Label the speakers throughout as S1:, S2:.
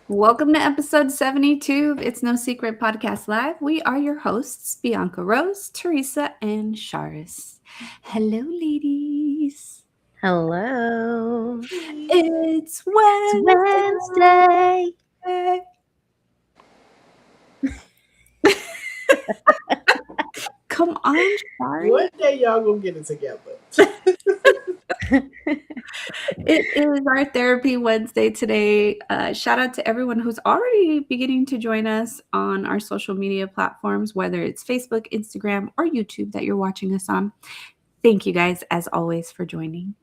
S1: Welcome to episode 72 of It's No Secret Podcast Live. We are your hosts, Bianca Rose, Teresa, and Charis. Hello, ladies.
S2: Hello.
S1: It's
S2: It's Wednesday.
S1: Wednesday. Come on, Charis.
S3: One day y'all gonna get it together.
S1: It is our Therapy Wednesday today. Shout out to everyone who's already beginning to join us on our social media platforms, whether it's Facebook, Instagram, or YouTube that you're watching us on. Thank you guys, as always, for joining.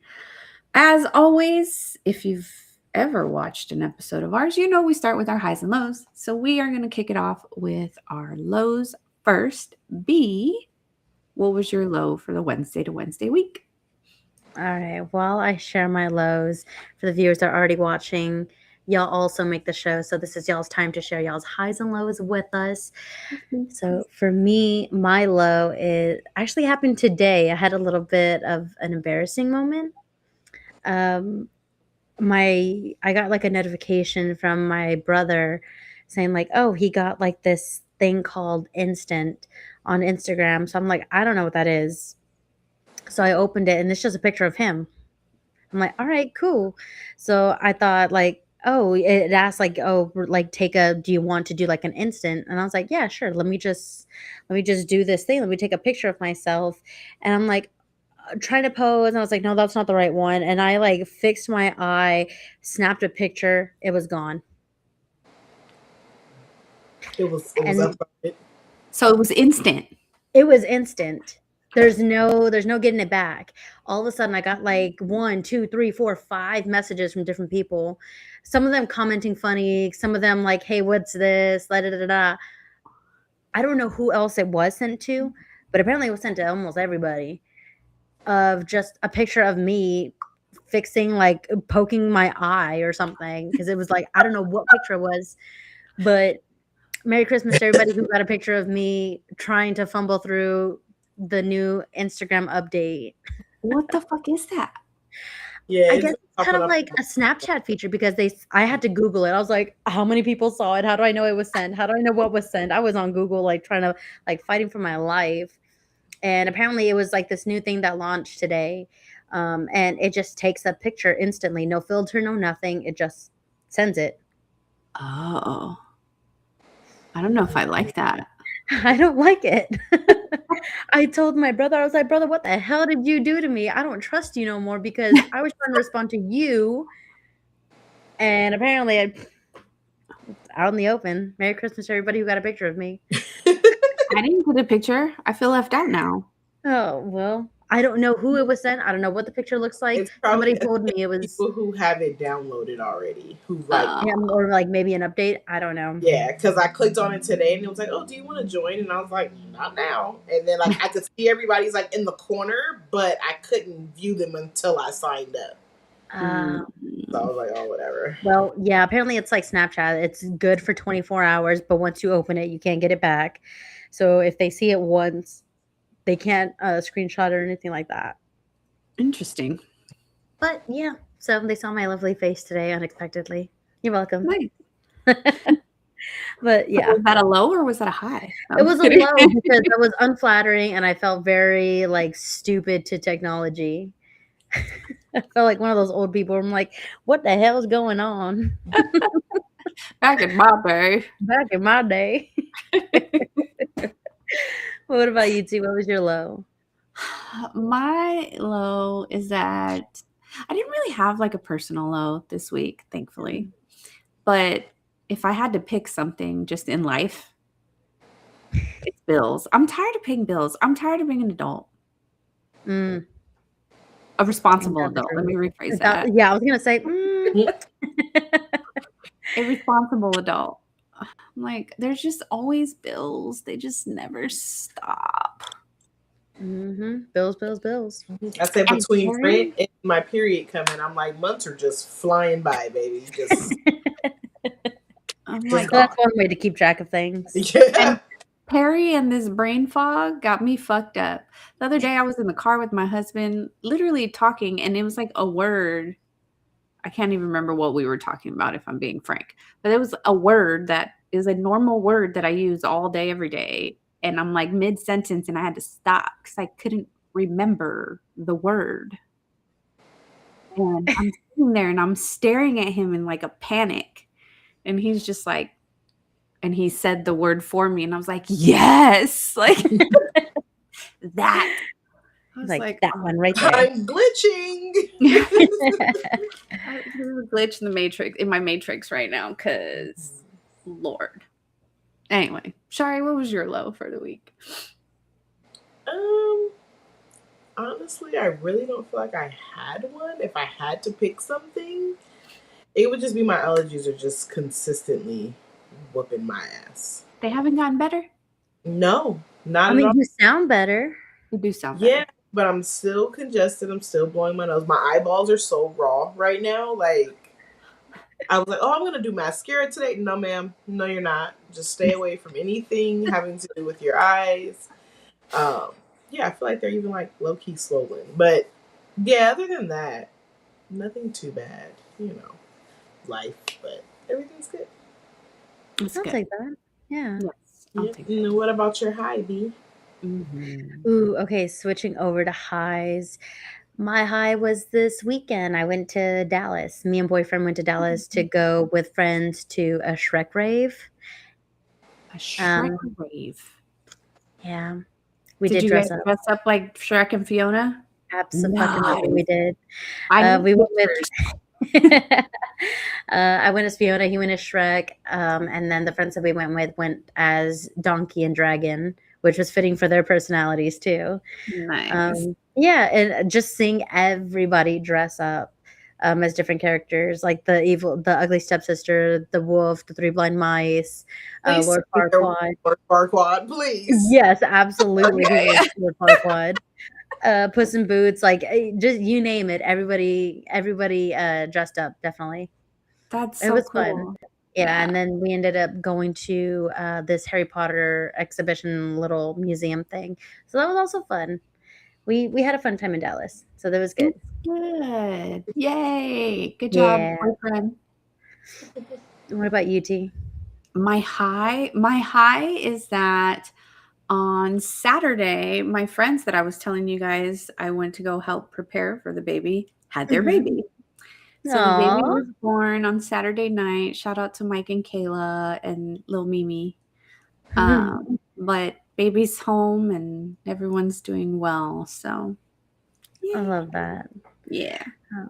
S1: As always, if you've ever watched an episode of ours, you know we start with our highs and lows. So we are going to kick it off with our lows first. B, what was your low for the Wednesday to Wednesday week?
S2: All right. While I share my lows for the viewers that are already watching, y'all also make the show. So this is y'all's time to share y'all's highs and lows with us. So for me, my low is actually happened today. I had a little bit of an embarrassing moment. I got like a notification from my brother saying like, "Oh, he got like this thing called Instant on Instagram." So I'm like, "I don't know what that is." So I opened it and it's just a picture of him. I'm like, "All right, cool." So I thought like, "Oh, it asked like, oh, like do you want to do like an instant?" And I was like, "Yeah, sure. Let me just do this thing. Let me take a picture of myself." And I'm like, trying to pose, and I was like, "No, that's not the right one." And I like fixed my eye, snapped a picture. It was gone.
S3: It was
S2: And
S3: uploaded.
S1: So it was instant.
S2: it was instant. There's no getting it back. All of a sudden I got like one, two, three, four, five messages from different people. Some of them commenting funny, some of them like, "Hey, what's this?" Da, da, da, da. I don't know who else it was sent to, but apparently it was sent to almost everybody. Of just a picture of me fixing like poking my eye or something, because it was like, I don't know what picture it was, but Merry Christmas to everybody who got a picture of me trying to fumble through the new Instagram update.
S1: What the fuck is that?
S3: Yeah,
S2: I
S3: it's
S2: guess
S3: been
S2: it's kind
S3: popping
S2: of
S3: up.
S2: like a Snapchat feature because I had to Google it. I was like, how many people saw it? How do I know it was sent? How do I know what was sent? I was on Google like trying to like fighting for my life. And apparently it was like this new thing that launched today. And it just takes a picture instantly, no filter, no nothing. It just sends it.
S1: Oh, I don't know if I like that.
S2: I don't like it. I told my brother, I was like, "Brother, what the hell did you do to me? I don't trust you no more because I was trying to respond to you." And apparently it's out in the open. Merry Christmas to everybody who got a picture of me.
S1: I didn't get a picture. I feel left out now.
S2: Oh, well, I don't know who it was sent. I don't know what the picture looks like.
S3: It's probably
S2: Somebody told me it was
S3: people who have it downloaded already. Who like,
S1: Uh,
S2: him, or like maybe an update. I don't know.
S3: yeah, because I clicked on it today and it was like, "Oh, do you want to join?" And I was like, "Not now." And then like I could see everybody's like in the corner, but I couldn't view them until I signed up.
S2: Uh,
S3: So I was like, "Oh, whatever."
S2: well, yeah, apparently it's like Snapchat. It's good for 24 hours, but once you open it, you can't get it back. So if they see it once, they can't screenshot it or anything like that.
S1: Interesting.
S2: But yeah, so they saw my lovely face today unexpectedly. You're welcome.
S1: Nice.
S2: But yeah,
S1: Was that a low or was that a high?
S2: it
S1: I'm
S2: was a
S1: kidding.
S2: low because it was unflattering and I felt very like stupid to technology. I felt like one of those old people. I'm like, what the hell is going on?
S1: Back in my day.
S2: Back in my day. What about you two? What was your low?
S1: My low is that I didn't really have like a personal low this week, thankfully. But if I had to pick something just in life, it's bills. I'm tired of paying bills. I'm tired of being an adult,
S2: Mm,
S1: a
S2: ain't
S1: responsible
S2: that the
S1: adult. Let
S2: truth?
S1: me rephrase that.
S2: Yeah, I was gonna say.
S1: A responsible adult. I'm like, there's just always bills. They just never stop.
S2: Bills, bills, bills.
S3: I said
S1: And
S3: between
S1: Terry,
S3: rent and my period coming, I'm like, months are just flying by, baby.
S1: I'm
S3: Just
S1: like,
S2: So that's
S3: gone.
S2: one way to keep track of things.
S3: Yeah.
S1: and Perry and this brain fog got me fucked up. The other day I was in the car with my husband, literally talking, and it was like a word. I can't even remember what we were talking about, if I'm being frank. But it was a word that is a normal word that I use all day, every day. And I'm like mid-sentence and I had to stop because I couldn't remember the word. And I'm sitting there and I'm staring at him in like a panic. And he's just like, and he said the word for me. And I was like, yes, like that. I was
S2: like that one right there.
S3: I'm glitching.
S1: There's a glitch in the matrix, in my matrix right now, because Lord. Anyway, Shari, what was your low for the week?
S3: Honestly, I really don't feel like I had one. If I had to pick something, it would just be my allergies are just consistently whooping my ass.
S1: They haven't gotten better?
S3: No, not
S2: I
S3: at
S2: mean,
S3: all.
S2: you sound better.
S1: You do sound better.
S3: Yeah, but I'm still congested. I'm still blowing my nose. My eyeballs are so raw right now. Like, I was like, oh, I'm going to do mascara today. No, ma'am. No, you're not. Just stay away from anything having to do with your eyes. Yeah, I feel like they're even like low-key swollen. But yeah, other than that, nothing too bad. You know, life, but everything's good.
S1: That's
S2: I'll
S1: good.
S2: take that. Yeah.
S1: Yes, I'll
S3: Yep.
S1: take that.
S3: What about your high, B?
S2: Ooh, okay. Switching over to highs. My high was this weekend. I went to Dallas. Me and boyfriend went to Dallas to go with friends to a Shrek rave.
S1: A Shrek rave.
S2: Yeah. We
S1: Did
S2: did
S1: you
S2: dress
S1: guys
S2: up.
S1: dress up like Shrek and Fiona?
S2: Absolutely, we did.
S1: I
S2: We
S1: need
S2: went with.
S1: pictures.
S2: I went as Fiona. He went as Shrek. And then the friends that we went with went as Donkey and Dragon, which was fitting for their personalities too.
S1: Nice.
S2: Yeah, and just seeing everybody dress up as different characters, like the ugly stepsister, the wolf, the three blind mice,
S3: Please
S2: Lord
S3: say there
S2: Farquaad.
S3: Lord Farquaad, please.
S2: Yes, absolutely.
S3: Okay.
S2: He was Lord Farquaad. Puss in Boots, like just you name it. Everybody dressed up. Definitely,
S1: That's
S2: it
S1: so
S2: was
S1: cool.
S2: fun. Yeah, and then we ended up going to this Harry Potter exhibition, little museum thing. So that was also fun. We had a fun time in Dallas, so that was good.
S1: Good. Yay. Good job,
S2: Yeah.
S1: boyfriend.
S2: What about you, T?
S1: My high is that on Saturday, my friends that I was telling you guys I went to go help prepare for the baby had their baby. So the baby
S2: Aw.
S1: was born on Saturday night. Shout out to Mike and Kayla and Lil Mimi. But baby's home and everyone's doing well. So
S2: I love that.
S1: yeah.
S2: Oh.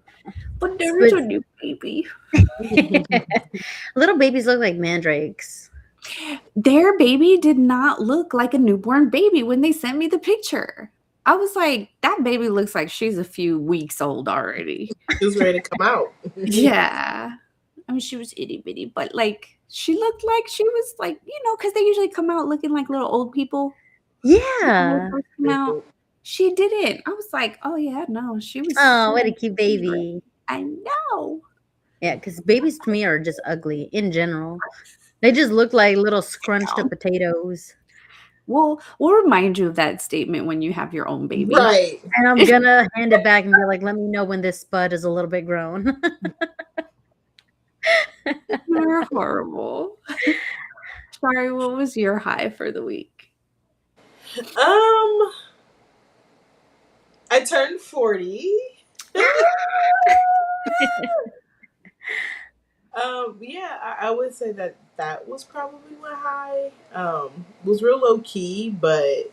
S1: But there is a new baby.
S2: Little babies look like mandrakes.
S1: Their baby did not look like a newborn baby when they sent me the picture. I was like, that baby looks like she's a few weeks old already.
S3: She was ready to come out.
S1: Yeah. I mean, she was itty bitty, but like she looked like she was like, because they usually come out looking like little old people.
S2: Yeah.
S1: Come out. She didn't. I was like, oh yeah, no, she was.
S2: Oh, what a cute baby.
S1: I know.
S2: Yeah, because babies to me are just ugly in general. They just look like little scrunched up potatoes.
S1: We'll remind you of that statement when you have your own baby.
S3: Right.
S2: And I'm gonna hand it back and be like, let me know when this spud is a little bit grown.
S1: You're horrible. Sorry, what was your high for the week?
S3: I turned 40. Yeah, I would say that was probably my high. It was real low key, but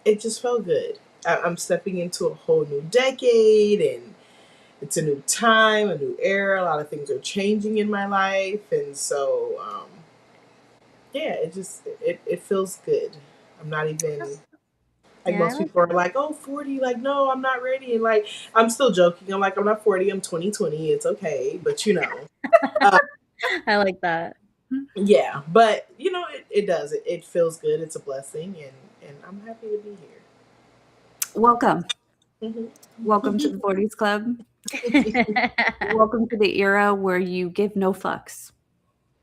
S3: it just felt good. I'm stepping into a whole new decade, and it's a new time, a new era. A lot of things are changing in my life, and so yeah, it feels good. I'm not even like
S2: Yeah,
S3: most people are like, oh, 40, like, no, I'm not ready. And like, I'm still joking. I'm like, I'm not 40, I'm 2020. It's okay. But
S2: I like that.
S3: yeah, but it does. It feels good. It's a blessing, and I'm happy to be here.
S1: Welcome.
S3: Mm-hmm.
S1: Welcome to the 40s Club. Welcome to the era where you give no fucks.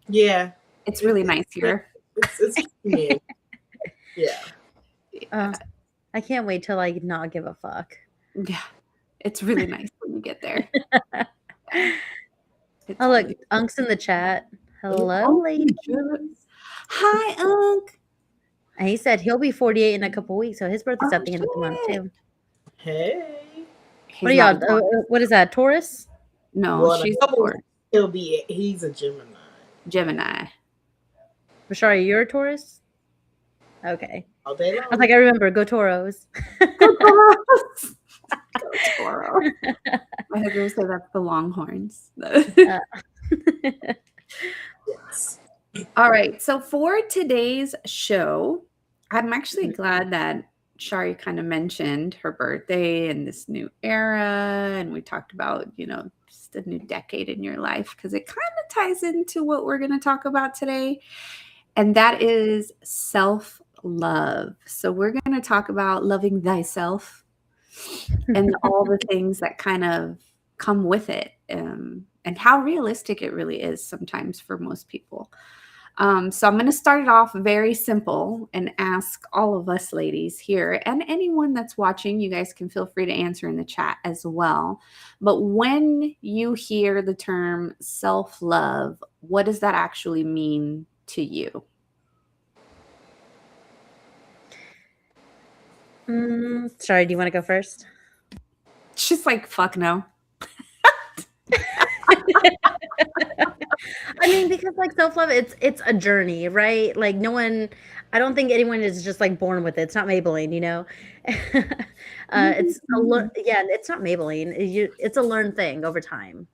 S3: Yeah.
S1: It's really nice here.
S3: It's yeah.
S2: I can't wait till I not give a fuck.
S1: Yeah. It's really nice when you get there. It's
S2: Oh, look,
S1: really
S2: Unk's in the chat.
S3: Ooh,
S2: Hello, lady.
S1: Hi, Unc.
S2: And he said he'll be 48 in a couple weeks, so his birthday's
S1: Oh,
S2: at the end of the month
S1: shit.
S2: too.
S3: hey.
S2: What
S1: He's
S2: are
S1: not a
S2: y'all?
S1: Taurus.
S2: What is that? Taurus?
S1: No,
S3: Well, in a
S1: she's a
S3: couple weeks,
S1: Taurus.
S3: he's a Gemini.
S1: Gemini.
S2: Rashari, you're a Taurus? Okay.
S3: All day
S2: I was
S3: long.
S2: like, I remember. Go Toros.
S1: Go Toros. Go Toro. My husband would say that's the Longhorns.
S3: Yes.
S1: All right. So for today's show, I'm actually glad that Shari kind of mentioned her birthday and this new era. And we talked about, just a new decade in your life because it kind of ties into what we're going to talk about today. And that is self-love. So we're going to talk about loving thyself and all the things that kind of come with it, and how realistic it really is sometimes for most people. So I'm going to start it off very simple and ask all of us ladies here and anyone that's watching, you guys can feel free to answer in the chat as well. But when you hear the term self-love, what does that actually mean to you?
S2: Sorry, do you want to go first?
S1: She's like, fuck no.
S2: I mean, because like self-love, it's a journey, right? Like I don't think anyone is just like born with it. It's not Maybelline, it's it's not Maybelline. It's a learned thing over time.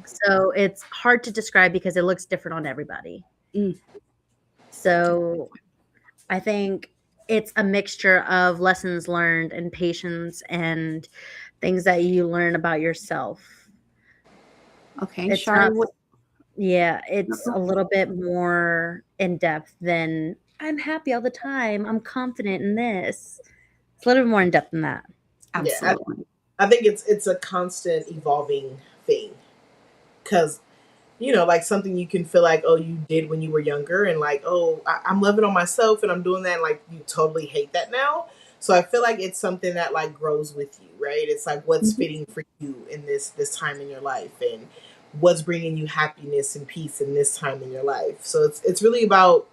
S2: So it's hard to describe because it looks different on everybody. So I think it's a mixture of lessons learned and patience and things that you learn about yourself.
S1: Okay,
S2: It's
S1: Shari,
S2: not, it's a little bit more in depth than I'm happy all the time. I'm confident in this. It's a little bit more in depth than that.
S1: Absolutely.
S3: Yeah, I think it's a constant evolving thing because like something you can feel like, oh, you did when you were younger, and like, oh, I'm loving on myself and I'm doing that, and like you totally hate that now. So I feel like it's something that like grows with you, right? It's like what's fitting for you in this time in your life, and what's bringing you happiness and peace in this time in your life. So it's really about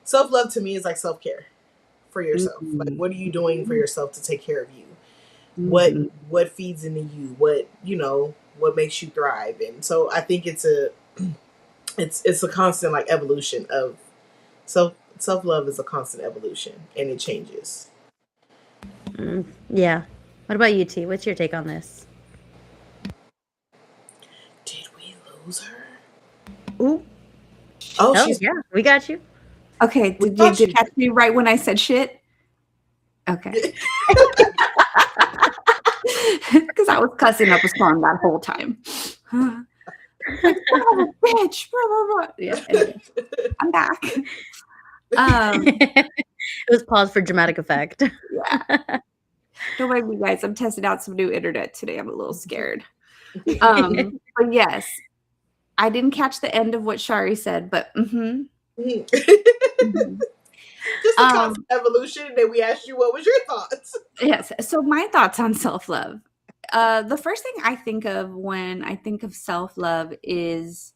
S3: self-love. To me is like self-care for yourself. Like what are you doing for yourself to take care of you? What feeds into you? What makes you thrive? And so I think it's a constant like evolution of self-love is a constant evolution, and it changes.
S2: Yeah. What about you, T? What's your take on this?
S3: Did we lose her?
S2: Ooh.
S3: Oh,
S2: yeah, we got you.
S1: Okay, did you catch me right when I said shit? Okay. Because I was cussing up a storm that whole time. Like, oh, bitch. Blah, blah, blah. Yeah, anyway, I'm back.
S2: It was paused for dramatic effect.
S1: Yeah. Don't mind me, guys. I'm testing out some new internet today. I'm a little scared. But yes, I didn't catch the end of what Shari said, but
S3: Just a constant evolution. Then we asked you, what was your thoughts?
S1: Yes. So my thoughts on self-love. The first thing I think of when I think of self-love is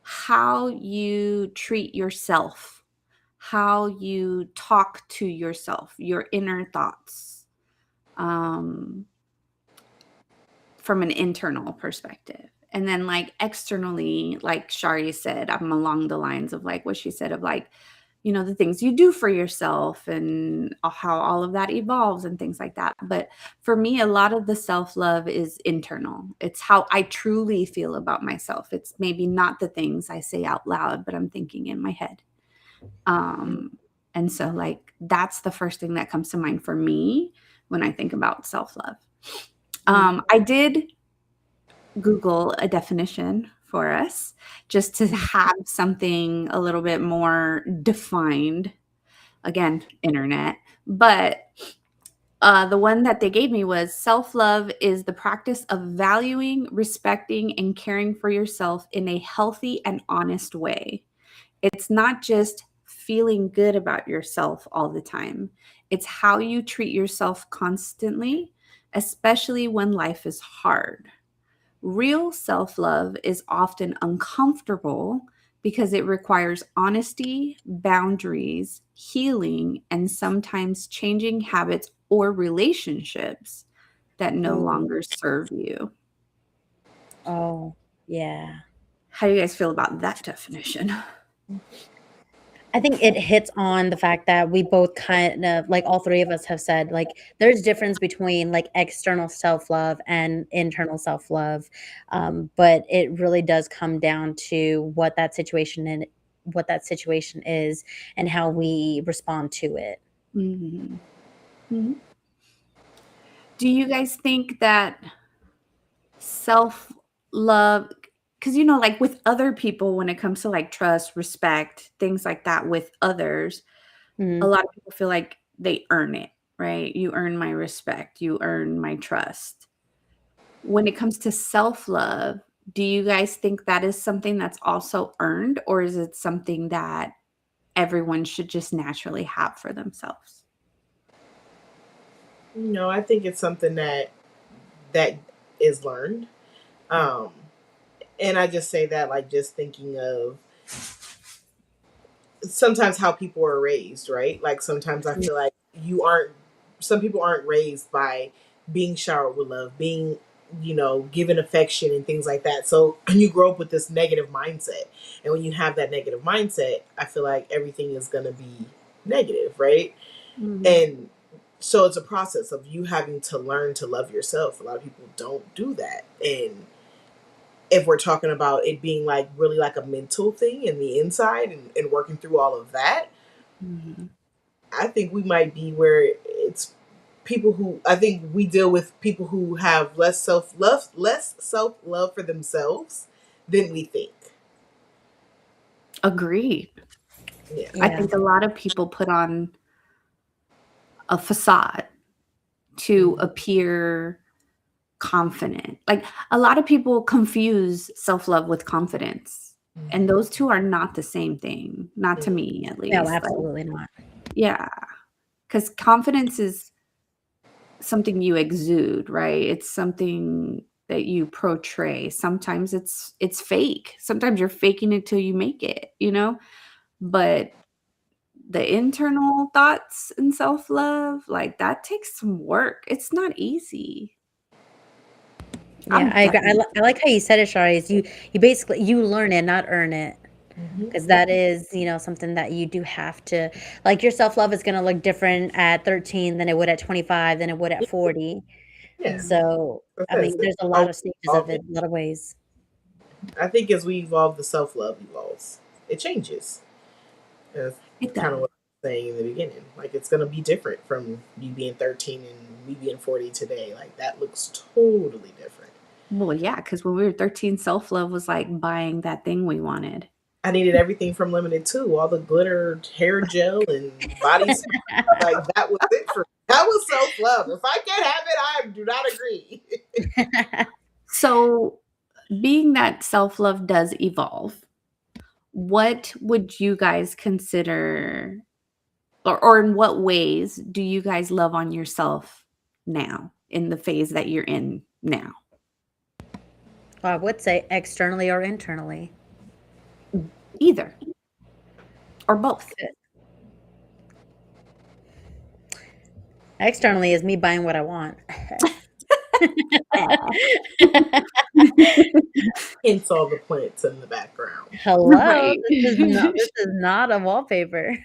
S1: how you treat yourself, how you talk to yourself, your inner thoughts, from an internal perspective. And then like externally, like Shari said, I'm along the lines of like what she said of like, the things you do for yourself and how all of that evolves and things like that. But for me, a lot of the self-love is internal. It's how I truly feel about myself. It's maybe not the things I say out loud, but I'm thinking in my head. And so like, that's the first thing that comes to mind for me when I think about self-love. I did Google a definition for us just to have something a little bit more defined. Again, internet. But the one that they gave me was self-love is the practice of valuing, respecting, and caring for yourself in a healthy and honest way. It's not just feeling good about yourself all the time. It's how you treat yourself constantly, especially when life is hard. Real self love is often uncomfortable because it requires honesty, boundaries, healing, and sometimes changing habits or relationships that no
S2: Oh,
S1: longer serve you.
S2: oh, yeah.
S1: How do you guys feel about that definition?
S2: I think it hits on the fact that we both kind of like all three of us have said like there's difference between like external self-love and internal self-love. But it really does come down to what that situation is and how we respond to it.
S1: Mhm. Mhm. Do you guys think that self love, because like with other people, when it comes to like trust, respect, things like that with others, a
S2: Mhm.
S1: lot of people feel like they earn it, right? You earn my respect, you earn my trust. When it comes to self love, do you guys think that is something that's also earned, or is it something that everyone should just naturally have for themselves?
S3: No, I think it's something that is learned. Um, and I just say that like just thinking of sometimes how people are raised, right? Like sometimes I
S2: Yeah.
S3: feel like you aren't some people aren't raised by being showered with love, being, given affection and things like that. So you grow up with this negative mindset. And when you have that negative mindset, I feel like everything is gonna be negative, right?
S1: Mhm.
S3: And so it's a process of you having to learn to love yourself. A lot of people don't do that. And if we're talking about it being like really like a mental thing in the inside and working through all of that,
S1: Mhm.
S3: I think we might be where it's people who I think we deal with people who have less self love for themselves than we think.
S1: Agreed.
S3: Yeah.
S1: I
S2: Yeah.
S1: think a lot of people put on a facade to
S3: Mhm.
S1: appear confident. Like, a lot of people confuse self-love with confidence, and
S3: Mhm.
S1: those 2 are not the same thing, not to
S3: Mhm.
S1: me at
S2: No,
S1: least, like
S2: absolutely not.
S1: yeah, because confidence is something you exude, right? It's something that you portray. Sometimes it's fake. Sometimes you're faking it till you make it, But the internal thoughts and self-love, like, that takes some work. It's not easy.
S2: Yeah,
S1: I'm
S2: I agree.
S1: definitely
S2: I like how you said it, Shari, is you basically you learn it, not earn it.
S3: Mhm.
S2: 'Cause that is, something that you do have to like, your self-love is gonna look different at 13 than it would at 25, than it would at 40.
S3: Yeah.
S1: Mhm.
S2: So,
S3: It
S2: I
S3: says
S2: mean,
S3: it's
S2: there's a lot
S3: always
S2: of stages of
S3: evolving.
S2: it, a lot of ways.
S3: I think as we evolve, the self love evolves. It changes. That's
S1: It
S3: kind of
S1: does.
S3: what I was saying in the beginning. Like it's gonna be different from you being 13 and me being 40 today. Like that looks totally different.
S1: Well, yeah, because when we were 13, self-love was like buying that thing we wanted.
S3: I needed everything from Limited too, all the glitter hair gel and body spray. Like that was it for me. That was self love. If I can't have it, I do not agree.
S1: So, being that self-love does evolve, what would you guys consider, or in what ways do you guys love on yourself now in the phase that you're in now?
S2: Well, I would say externally or internally.
S1: Either or both.
S2: Good. Externally is me buying what I want.
S1: Aw.
S3: Hence all the plants in the background.
S2: Hello,
S1: Right.
S2: this is not a wallpaper.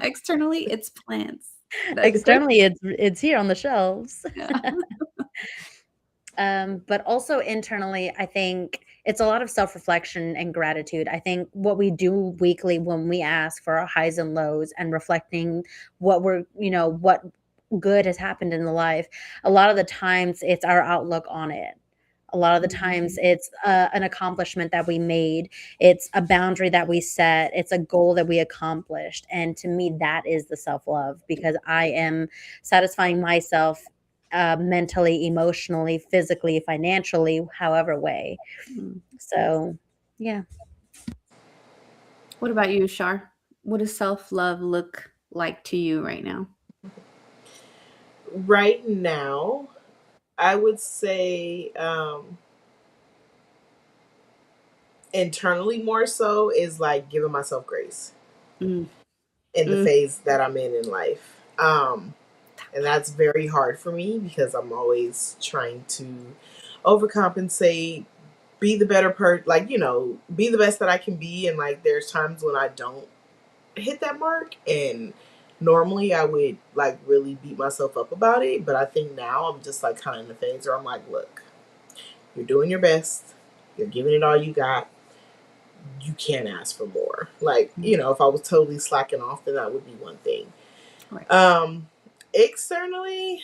S1: Externally, it's plants. That's
S2: Externally, it's here on the shelves.
S1: yeah.
S2: But also internally, I think it's a lot of self-reflection and gratitude. I think what we do weekly when we ask for our highs and lows and reflecting what good has happened in the life, a lot of the times it's our outlook on it. A lot of the times
S1: Mhm.
S2: it's an accomplishment that we made, it's a boundary that we set, it's a goal that we accomplished. And to me, that is the self love because I am satisfying myself mentally, emotionally, physically, financially, however way.
S1: Mm.
S2: So, yeah.
S1: What about you, Shar? What does self-love look like to you right now?
S3: Right now, I would say internally more so is like giving myself grace
S1: Mm,
S3: in the
S1: mm.
S3: phase that I'm in life. And that's very hard for me because I'm always trying to overcompensate, be the better like, be the best that I can be. And like, there's times when I don't hit that mark. And normally I would like really beat myself up about it. But I think now I'm just like kind of in the phase where I'm like, look, you're doing your best, you're giving it all you got. You can't ask for more. Like, if I was totally slacking off, then that would be one thing.
S1: Right.
S3: Externally,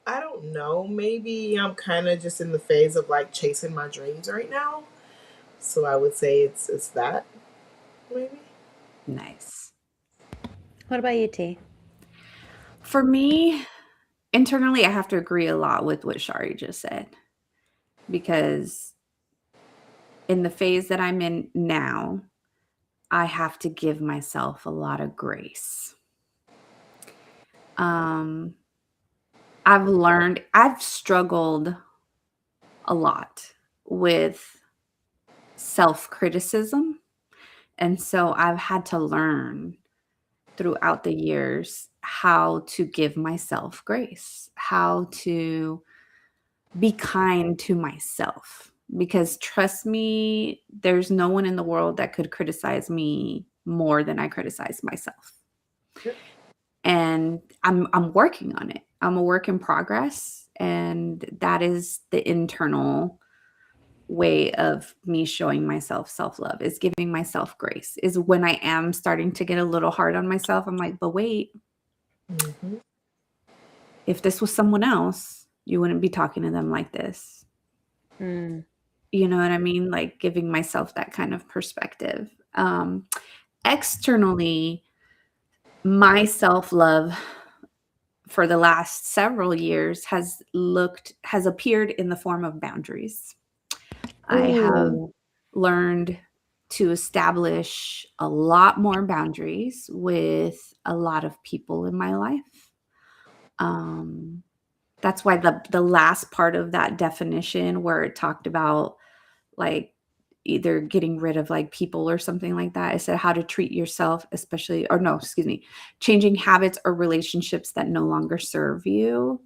S3: I don't know. Maybe I'm kind of just in the phase of like chasing my dreams right now. So I would say it's that maybe.
S1: Nice.
S2: What about you, T?
S1: For me, internally, I have to agree a lot with what Shari just said, because in the phase that I'm in now, I have to give myself a lot of grace. I've struggled a lot with self-criticism. And so I've had to learn throughout the years how to give myself grace, how to be kind to myself. Because trust me, there's no one in the world that could criticize me more than I criticize myself.
S3: Yep.
S1: And I'm working on it. I'm a work in progress, and that is the internal way of me showing myself self-love, is giving myself grace. Is when I am starting to get a little hard on myself, I'm like, but wait,
S3: Mm-hmm.
S1: if this was someone else, you wouldn't be talking to them like this.
S2: Mm.
S1: You know what I mean? Like giving myself that kind of perspective. Externally, my self-love for the last several years has appeared in the form of boundaries. I have
S2: Ooh.
S1: learned to establish a lot more boundaries with a lot of people in my life. That's why the last part of that definition where it talked about like either getting rid of like people or something like that, it said how to treat yourself, especially, or no, excuse me, changing habits or relationships that no longer serve you.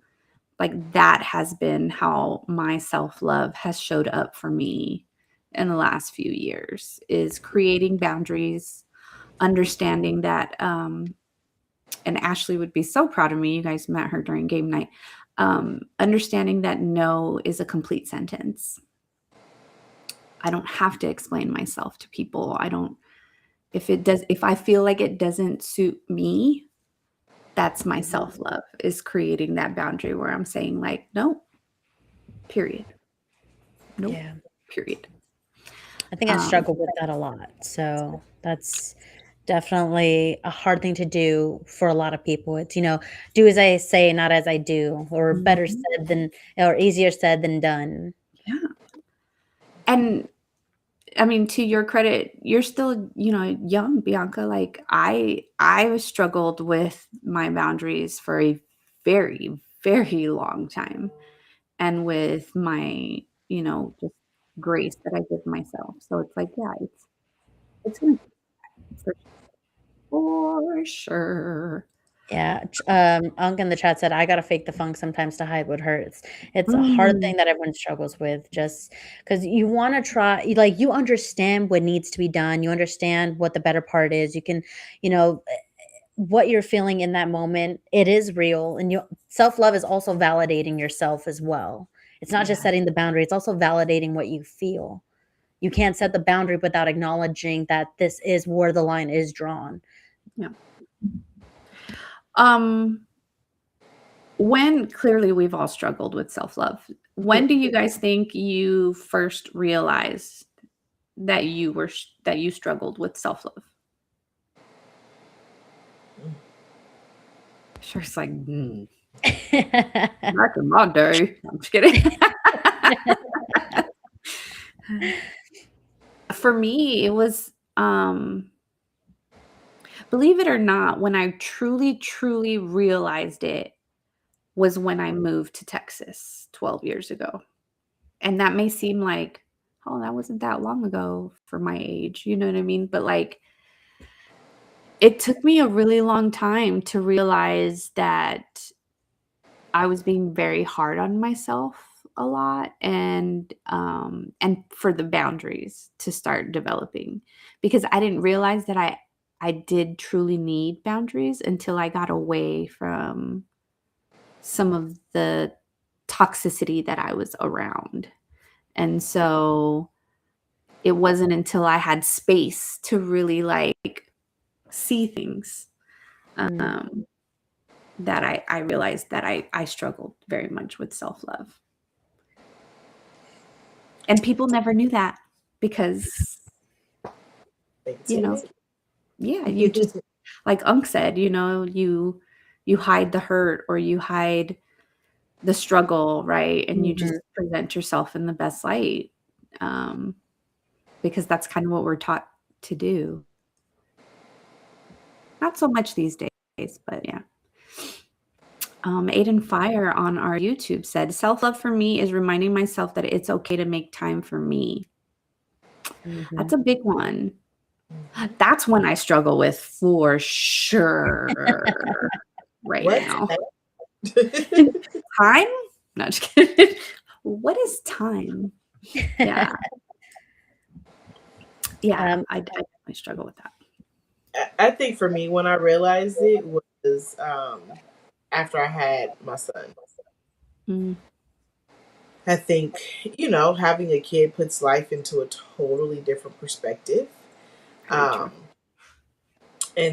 S1: Like that has been how my self-love has showed up for me in the last few years, is creating boundaries, understanding that and Ashley would be so proud of me. You guys met her during game night. Understanding that no is a complete sentence. I don't have to explain myself to people. If I feel like it doesn't suit me, that's my self-love, is creating that boundary where I'm saying like, no, period. Nope,
S2: Yeah.
S1: period.
S2: I think I struggle with that a lot. So that's definitely a hard thing to do for a lot of people. It's, do as I say, not as I do, or better said than, or easier said than done.
S1: Yeah. And I mean, to your credit, you're still, young, Bianca. Like I struggled with my boundaries for a very, very long time. And with my, just grace that I give myself. So it's like, yeah, it's gonna for sure.
S2: Yeah. Unk in the chat said, I gotta fake the funk sometimes to hide what hurts. It's a hard thing that everyone struggles with, just because you want to try, like, you understand what needs to be done. You understand what the better part is. You can, what you're feeling in that moment, it is real. And self-love is also validating yourself as well. It's not just
S1: Yeah.
S2: setting the boundary, it's also validating what you feel. You can't set the boundary without acknowledging that this is where the line is drawn.
S1: Yeah. When clearly we've all struggled with self-love. When do you guys think you first realized that you struggled with self-love? Sure, it's like back in my day. I'm just kidding. For me, it was believe it or not, when I truly, truly realized it, was when I moved to Texas 12 years ago. And that may seem like, oh, that wasn't that long ago for my age. You know what I mean? But like, it took me a really long time to realize that I was being very hard on myself a lot, and for the boundaries to start developing, because I didn't realize that I did truly need boundaries until I got away from some of the toxicity that I was around. And so it wasn't until I had space to really like see things um, that I realized that I struggled very much with self-love. And people never knew that because, you know, yeah, you just, like Unc said, you know, you hide the hurt or you hide the struggle, right? And you just present yourself in the best light, because that's kind of what we're taught to do. Not so much these days, but yeah. Aiden Fire on our YouTube said, self-love for me is reminding myself that it's okay to make time for me. That's a big one. That's one I struggle with for sure right now. Time? No, just kidding. What is time? Yeah. Yeah, I definitely struggle with that.
S3: I think for me, when I realized it was after I had my son. I think, you know, having a kid puts life into a totally different perspective. And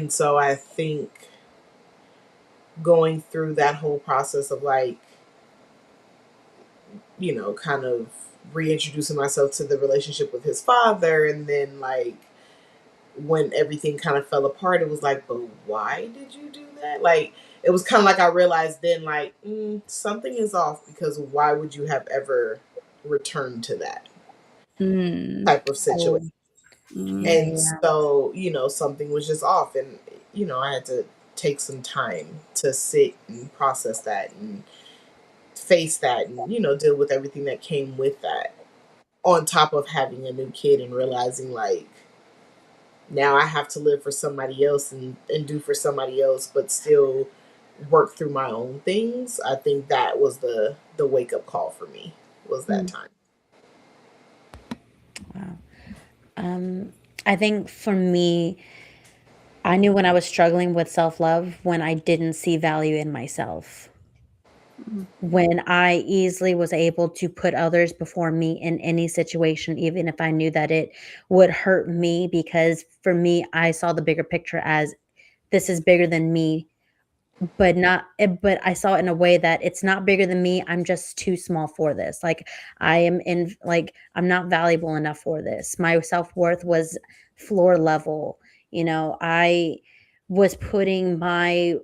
S3: so I think going through that whole process of like, you know, kind of reintroducing myself to the relationship with his father, and then like when everything kind of fell apart, it was like, but why did you do that? Like, it was kind of like I realized then, like, something is off, because why would you have ever returned to that type of situation? And so, you know, something was just off, and, you know, I had to take some time to sit and process that and face that and, you know, deal with everything that came with that, on top of having a new kid and realizing like, now I have to live for somebody else and do for somebody else, but still work through my own things. I think that was the wake up call for me, was that time.
S2: Wow. I think for me, I knew when I was struggling with self-love when I didn't see value in myself. When I easily was able to put others before me in any situation, even if I knew that it would hurt me, because for me, I saw the bigger picture as this is bigger than me, but I saw it in a way that it's not bigger than me. I'm just too small for this. Like I'm not valuable enough for this. My self-worth was floor level. You know, I was putting I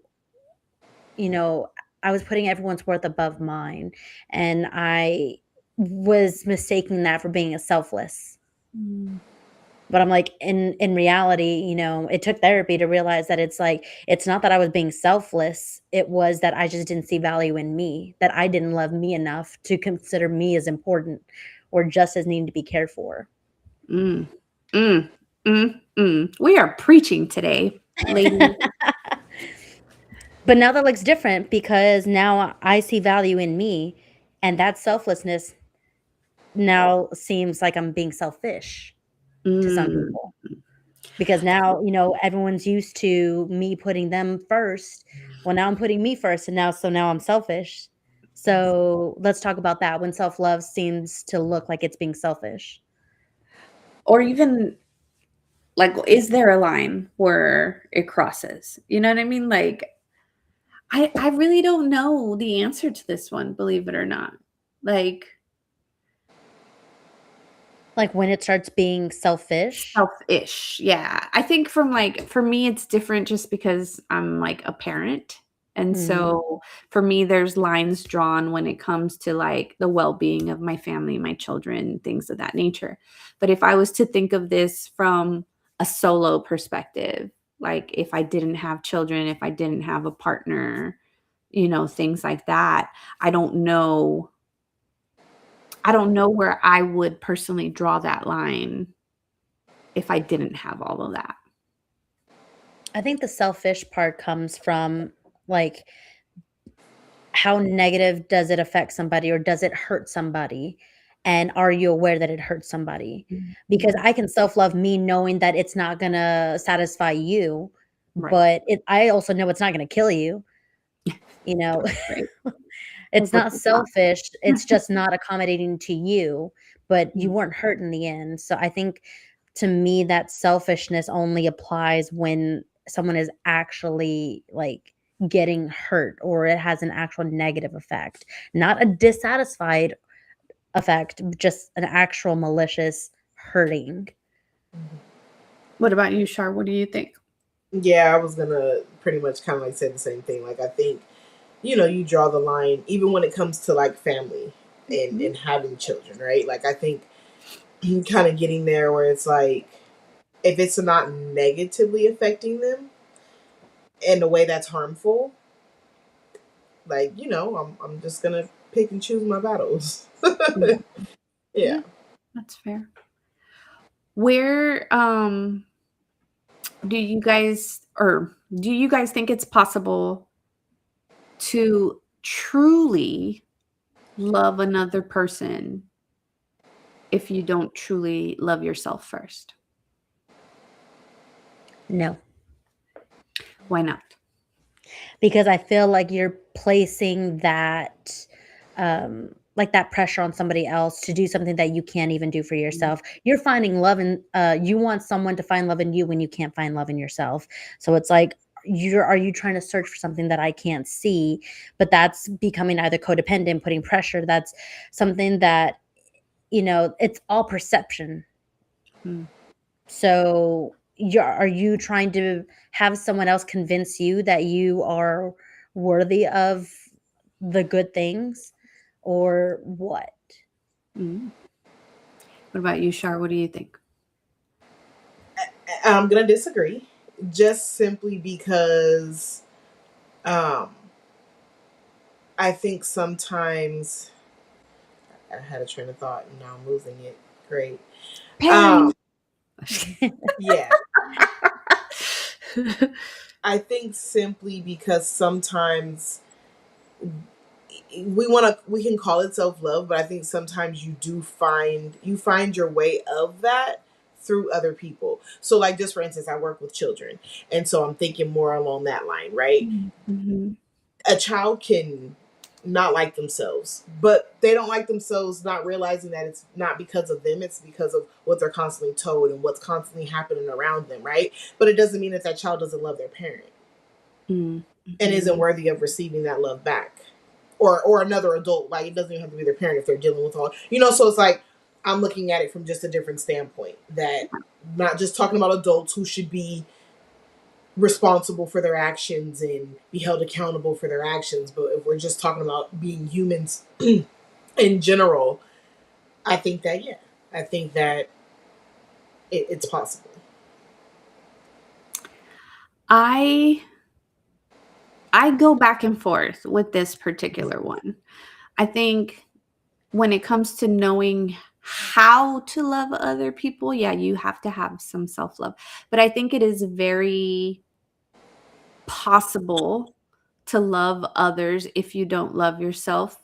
S2: was putting everyone's worth above mine, and I was mistaking that for being a selfless. But I'm like, in reality, you know, it took therapy to realize that it's like, it's not that I was being selfless. It was that I just didn't see value in me, that I didn't love me enough to consider me as important or just as needing to be cared for.
S1: We are preaching today, ladies.
S2: But now that looks different, because now I see value in me, and that selflessness now seems like I'm being selfish to some people. Because now, you know, everyone's used to me putting them first. Well, now I'm putting me first, and now I'm selfish. So let's talk about that, when self-love seems to look like it's being selfish.
S1: Or even like, is there a line where it crosses? You know what I mean? Like, I really don't know the answer to this one, believe it or not. Like
S2: when it starts being selfish.
S1: Selfish, yeah. I think for me, it's different just because I'm like a parent. And so for me, there's lines drawn when it comes to like the well-being of my family, my children, things of that nature. But if I was to think of this from a solo perspective, like if I didn't have children, if I didn't have a partner, things like that. I don't know. I don't know where I would personally draw that line if I didn't have all of that.
S2: I think the selfish part comes from like how negative does it affect somebody or does it hurt somebody? And are you aware that it hurts somebody? Because I can self-love me knowing that it's not gonna satisfy you,
S1: Right.
S2: but I also know it's not gonna kill you. You know,
S1: Right.
S2: it's
S1: Or
S2: not selfish. It's just not accommodating to you, but you weren't hurt in the end. So I think to me that selfishness only applies when someone is actually like getting hurt or it has an actual negative effect, not a dissatisfied effect, just an actual malicious hurting.
S1: What about you, Shar? What do you think?
S3: Yeah, I was gonna pretty much kind of like say the same thing. Like, I think, you draw the line even when it comes to like family and having children, right? Like, I think kind of getting there where it's like, if it's not negatively affecting them in a way that's harmful, like, I'm just gonna pick and choose my battles.
S1: Yeah.
S3: Yeah.
S1: That's fair. Where do you guys think it's possible to truly love another person if you don't truly love yourself first?
S2: No,
S1: Why not?
S2: because I feel like you're placing that like that pressure on somebody else to do something that you can't even do for yourself. You're finding love in you want someone to find love in you when you can't find love in yourself. So it's like are you trying to search for something that I can't see? But that's becoming either codependent, putting pressure. That's something that it's all perception.
S1: Mm.
S2: So are you trying to have someone else convince you that you are worthy of the good things or what?
S1: Mm. What about you, Shar? What do you think?
S3: I'm gonna disagree, just simply because um, I think sometimes I had a train of thought and now I'm losing it. Great.
S1: Pain.
S3: Yeah. I think simply because sometimes we can call it self-love, but I think sometimes you find your way of that through other people. So, like, just for instance, I work with children, and so I'm thinking more along that line, right?
S1: Mm-hmm.
S3: A child can not like themselves, but they don't like themselves not realizing that it's not because of them, it's because of what they're constantly told and what's constantly happening around them, right? But it doesn't mean that child doesn't love their parent
S1: Mm-hmm.
S3: and isn't worthy of receiving that love back, or another adult. Like, it doesn't even have to be their parent if they're dealing with all, so it's like I'm looking at it from just a different standpoint, that not just talking about adults who should be responsible for their actions and be held accountable for their actions, but if we're just talking about being humans in general, I think that it's possible.
S1: I go back and forth with this particular one. I think when it comes to knowing how to love other people, yeah, you have to have some self-love. But I think it is very possible to love others if you don't love yourself,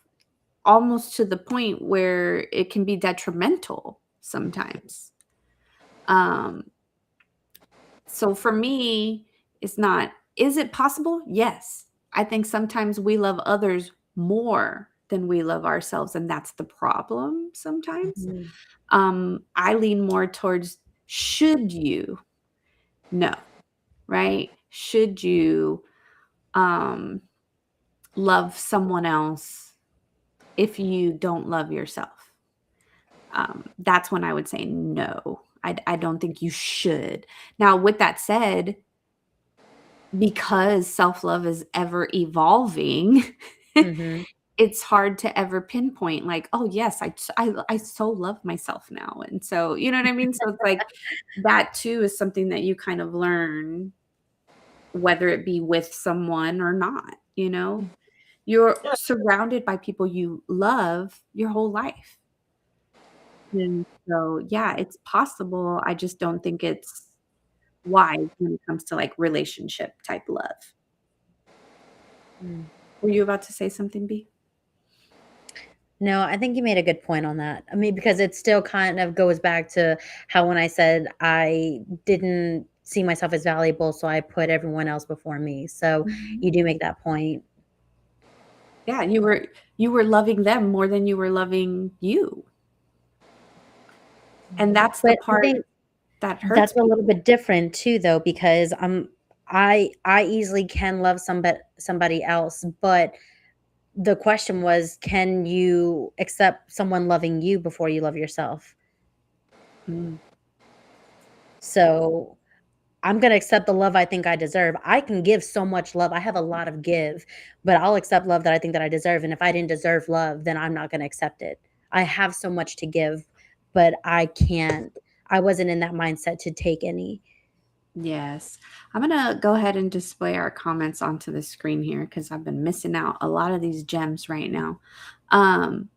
S1: almost to the point where it can be detrimental sometimes. So for me, it's not, is it possible? Yes. I think sometimes we love others more than we love ourselves, and that's the problem sometimes. I lean more towards should you? No, right? Should you love someone else if you don't love yourself? That's when I would say no. I don't think you should. Now, with that said, because self-love is ever evolving,
S2: Mhm.
S1: it's hard to ever pinpoint like, "Oh, yes, I so love myself now." And so, you know what I mean? So it's like that too is something that you kind of learn, whether it be with someone or not, you know? You're
S3: Yeah.
S1: surrounded by people you love your whole life. And so, yeah, it's possible. I just don't think it's wise when it comes to like relationship type love.
S2: Mm.
S1: Were you about to say something, B?
S2: No, I think you made a good point on that. I mean, because it still kind of goes back to how when I said I didn't see myself as valuable, so I put everyone else before me. So
S1: Mhm.
S2: you do make that point.
S1: Yeah, you were loving them more than you were loving you. And that's the
S2: But I
S1: part
S2: think
S1: that hurts
S2: that's a little
S1: people.
S2: bit different too, though, because I easily can love somebody else, but the question was, can you accept someone loving you before you love yourself?
S1: Mm.
S2: So I'm gonna accept the love I think I deserve. I can give so much love. I have a lot of give, but I'll accept love that I think that I deserve. And if I didn't deserve love, then I'm not gonna accept it. I have so much to give, but I wasn't in that mindset to take any.
S1: Yes. I'm gonna go ahead and display our comments onto the screen here because I've been missing out a lot of these gems right now. Um,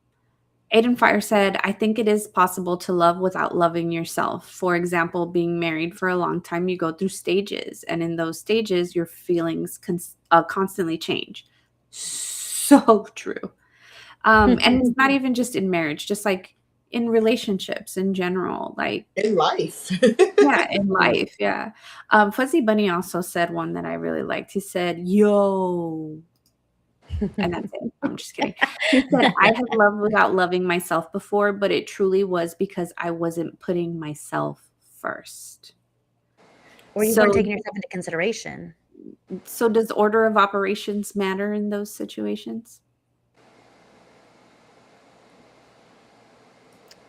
S1: Aiden Fire said, I think it is possible to love without loving yourself. For example, being married for a long time, you go through stages, and in those stages, your feelings constantly change. So true. And it's not even just in marriage, just like in relationships in general. Like,
S3: In life.
S1: yeah, in life, yeah. Fuzzy Bunny also said one that I really liked. He said, "Yo," and that's it. I'm just kidding. He said, "I have loved without loving myself before, but it truly was because I wasn't putting myself first."
S2: Or you weren't
S1: So,
S2: taking yourself into consideration.
S1: so does order of operations matter in those situations?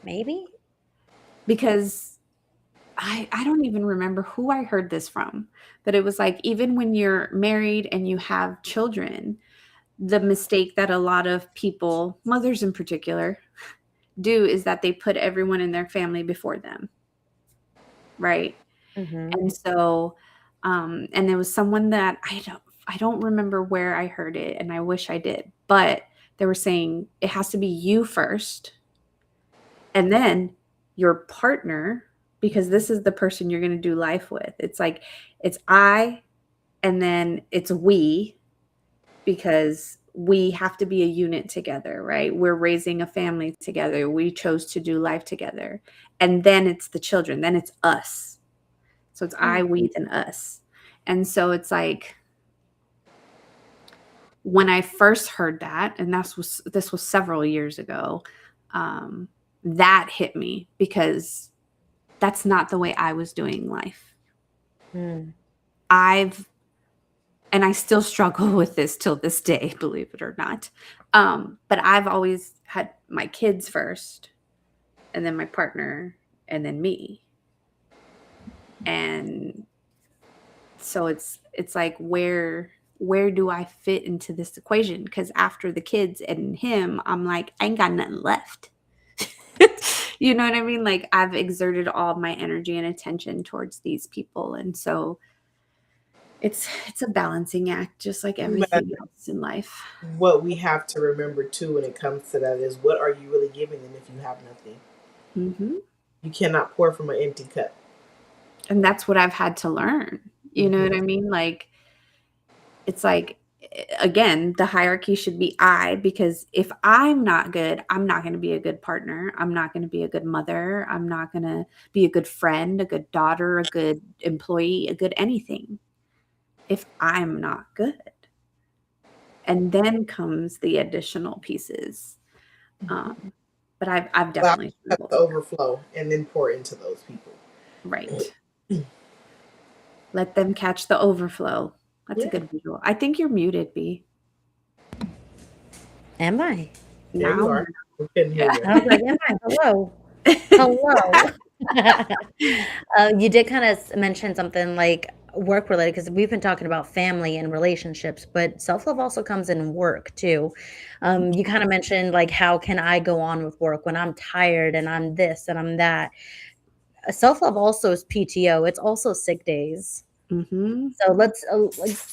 S2: Maybe?
S1: Because I don't even remember who I heard this from, but it was like even when you're married and you have children, the mistake that a lot of people, mothers in particular, do is that they put everyone in their family before them, right?
S2: Mhm.
S1: And so, and there was someone that I don't remember where I heard it, and I wish I did, but they were saying it has to be you first, and then your partner, because this is the person you're going to do life with. It's like it's I, and then it's we, because we have to be a unit together, right? We're raising a family together. We chose to do life together. And then it's the children, then it's us. So it's I,
S2: Mm.
S1: we, then us. And so it's like when I first heard that, and this was several years ago, um, that hit me because that's not the way I was doing life.
S2: Mm.
S1: I've and I still struggle with this till this day, believe it or not. But I've always had my kids first, and then my partner, and then me. And so it's like where do I fit into this equation? Because after the kids and him, I'm like, I ain't got nothing left. You know what I mean? Like I've exerted all my energy and attention towards these people. And so it's a balancing act, just like
S3: But
S1: everything else in life.
S3: what we have to remember too when it comes to that is what are you really giving them if you have nothing?
S1: Mhm.
S3: You cannot pour from an empty cup.
S1: And that's what I've had to learn. You know
S3: Hmm.
S1: what I mean? Like, it's like, again, the hierarchy should be I, because if I'm not good, I'm not going to be a good partner. I'm not going to be a good mother. I'm not going to be a good friend, a good daughter, a good employee, a good anything if I'm not good. And then comes the additional pieces. Um, but I've
S3: Allow
S1: definitely
S3: the cup
S1: struggled
S3: to
S1: with that.
S3: overflow and then pour into those people.
S1: Right. Let them catch the overflow. That's a
S3: Yeah,
S1: good visual. I think you're muted, B.
S2: Am I?
S3: there you
S1: Now
S3: are.
S1: you're
S3: We couldn't hear
S1: yeah.
S3: you.
S2: I was like, "Am I? Hello? Hello?" You did kinda mention something, like, work related because 'cause we've been talking about family and relationships, but self-love also comes in work too. You kinda mentioned, like, how can I go on with work when I'm tired and I'm this and I'm that? Self-love also is PTO, it's also sick days.
S1: Mhm.
S2: So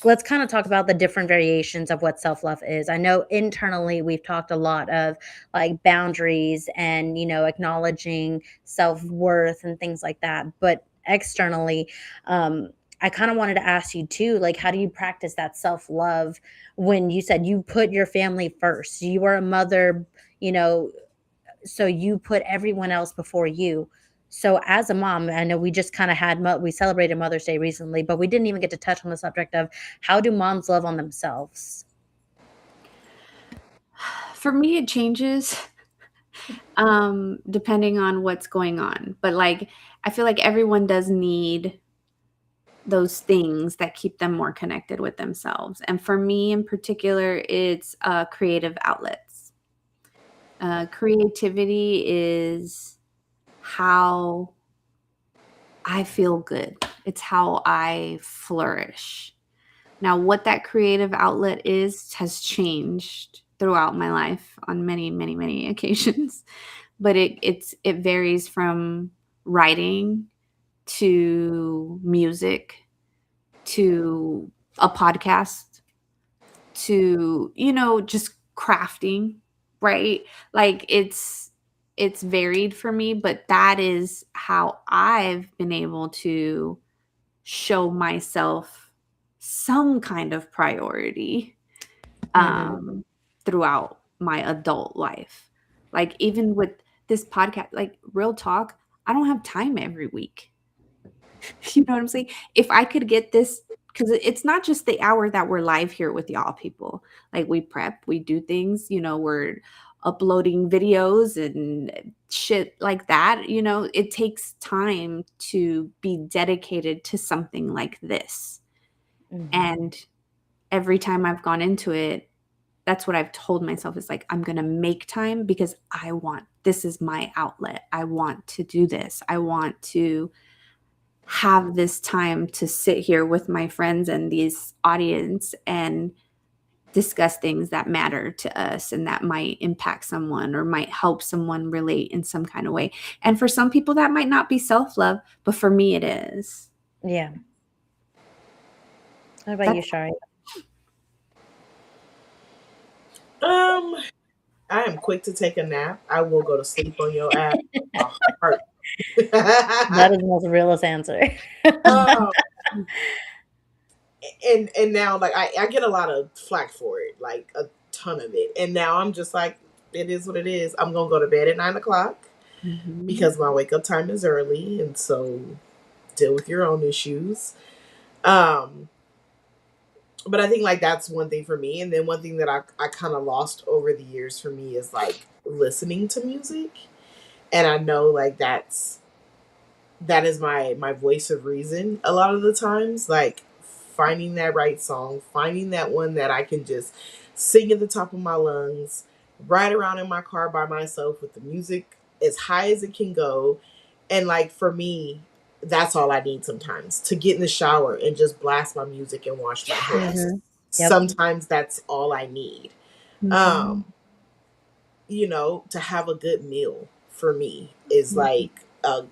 S2: let's kind of talk about the different variations of what self-love is. I know internally we've talked a lot of like boundaries and, acknowledging self-worth and things like that. But externally, um, I kind of wanted to ask you too, like, how do you practice that self-love when you said you put your family first? You are a mother, you know, so you put everyone else before you. So as a mom, I know we just kind of we celebrated Mother's Day recently, but we didn't even get to touch on the subject of how do moms love on themselves?
S1: For me, it changes depending on what's going on. But like, I feel like everyone does need those things that keep them more connected with themselves. And for me in particular, it's creative outlets. Creativity is how I feel good. It's how I flourish. Now, what that creative outlet is has changed throughout my life on many, many, many occasions. But it varies from writing to music to a podcast to, just crafting, right? Like it's varied for me, but that is how I've been able to show myself some kind of priority
S2: Mhm.
S1: um throughout my adult life. Like even with this podcast, like real talk, I don't have time every week. You know what I'm saying? If I could get this, because it's not just the hour that we're live here with y'all people. Like we prep, we do things, we're uploading videos and shit like that. It takes time to be dedicated to something like this.
S2: Mhm.
S1: And every time I've gone into it, that's what I've told myself is like, I'm going to make time because this is my outlet. I want to do this. I want to have this time to sit here with my friends and these audience and discuss things that matter to us and that might impact someone or might help someone relate in some kind of way. And for some people that might not be self-love, but for me it is.
S2: Yeah. What about you,
S1: That's
S2: Shari?
S3: Um, I am quick to take a nap. I will go to sleep on your ass. My heart.
S2: That is the most realist answer.
S3: um, and now like I get a lot of flack for it, like a ton of it. And now I'm just like, it is what it is. I'm gonna go to bed at 9 o'clock
S1: Mhm.
S3: because my wake up time is early, and so deal with your own issues. Um, but I think like that's one thing for me. And then one thing that I kind of lost over the years for me is like listening to music. And I know like that is my voice of reason a lot of the times, like finding that right song, finding that one that I can just sing at the top of my lungs, ride around in my car by myself with the music as high as it can go. And like for me, that's all I need sometimes, to get in the shower and just blast my music and wash my hair.
S1: Yes.
S2: Mhm. Yep.
S3: Sometimes that's all I need.
S1: Mhm.
S3: um to have a good meal for me is like a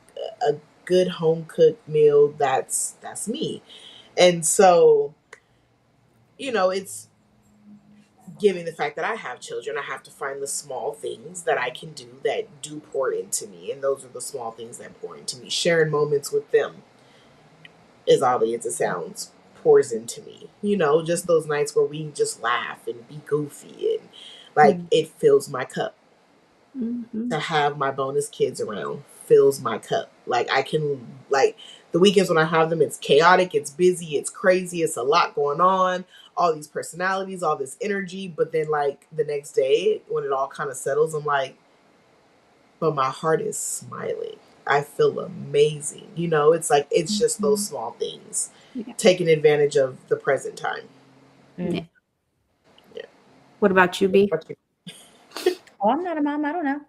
S3: good home cooked meal. That's me. And so, it's given the fact that I have children, I have to find the small things that I can do that do pour into me. And those are the small things that pour into me. Sharing moments with them, as oddly as it sounds, pours into me. Just those nights where we just laugh and be goofy and like
S2: Mhm.
S3: it fills my cup.
S1: Mhm.
S3: To have my bonus kids around fills my cup. Like I can like the weekends when I have them, it's chaotic, it's busy, it's crazy, it's a lot going on, all these personalities, all this energy. But then like the next day when it all kind of settles, I'm like, but my heart is smiling. I feel amazing. It's like it's just those
S1: Mhm.
S3: small things.
S1: Yeah.
S3: Taking advantage of the present time.
S1: Yeah.
S2: Mm.
S3: Yeah.
S1: What about you, B?
S3: What you-
S2: Oh, I'm not a mom. I don't know.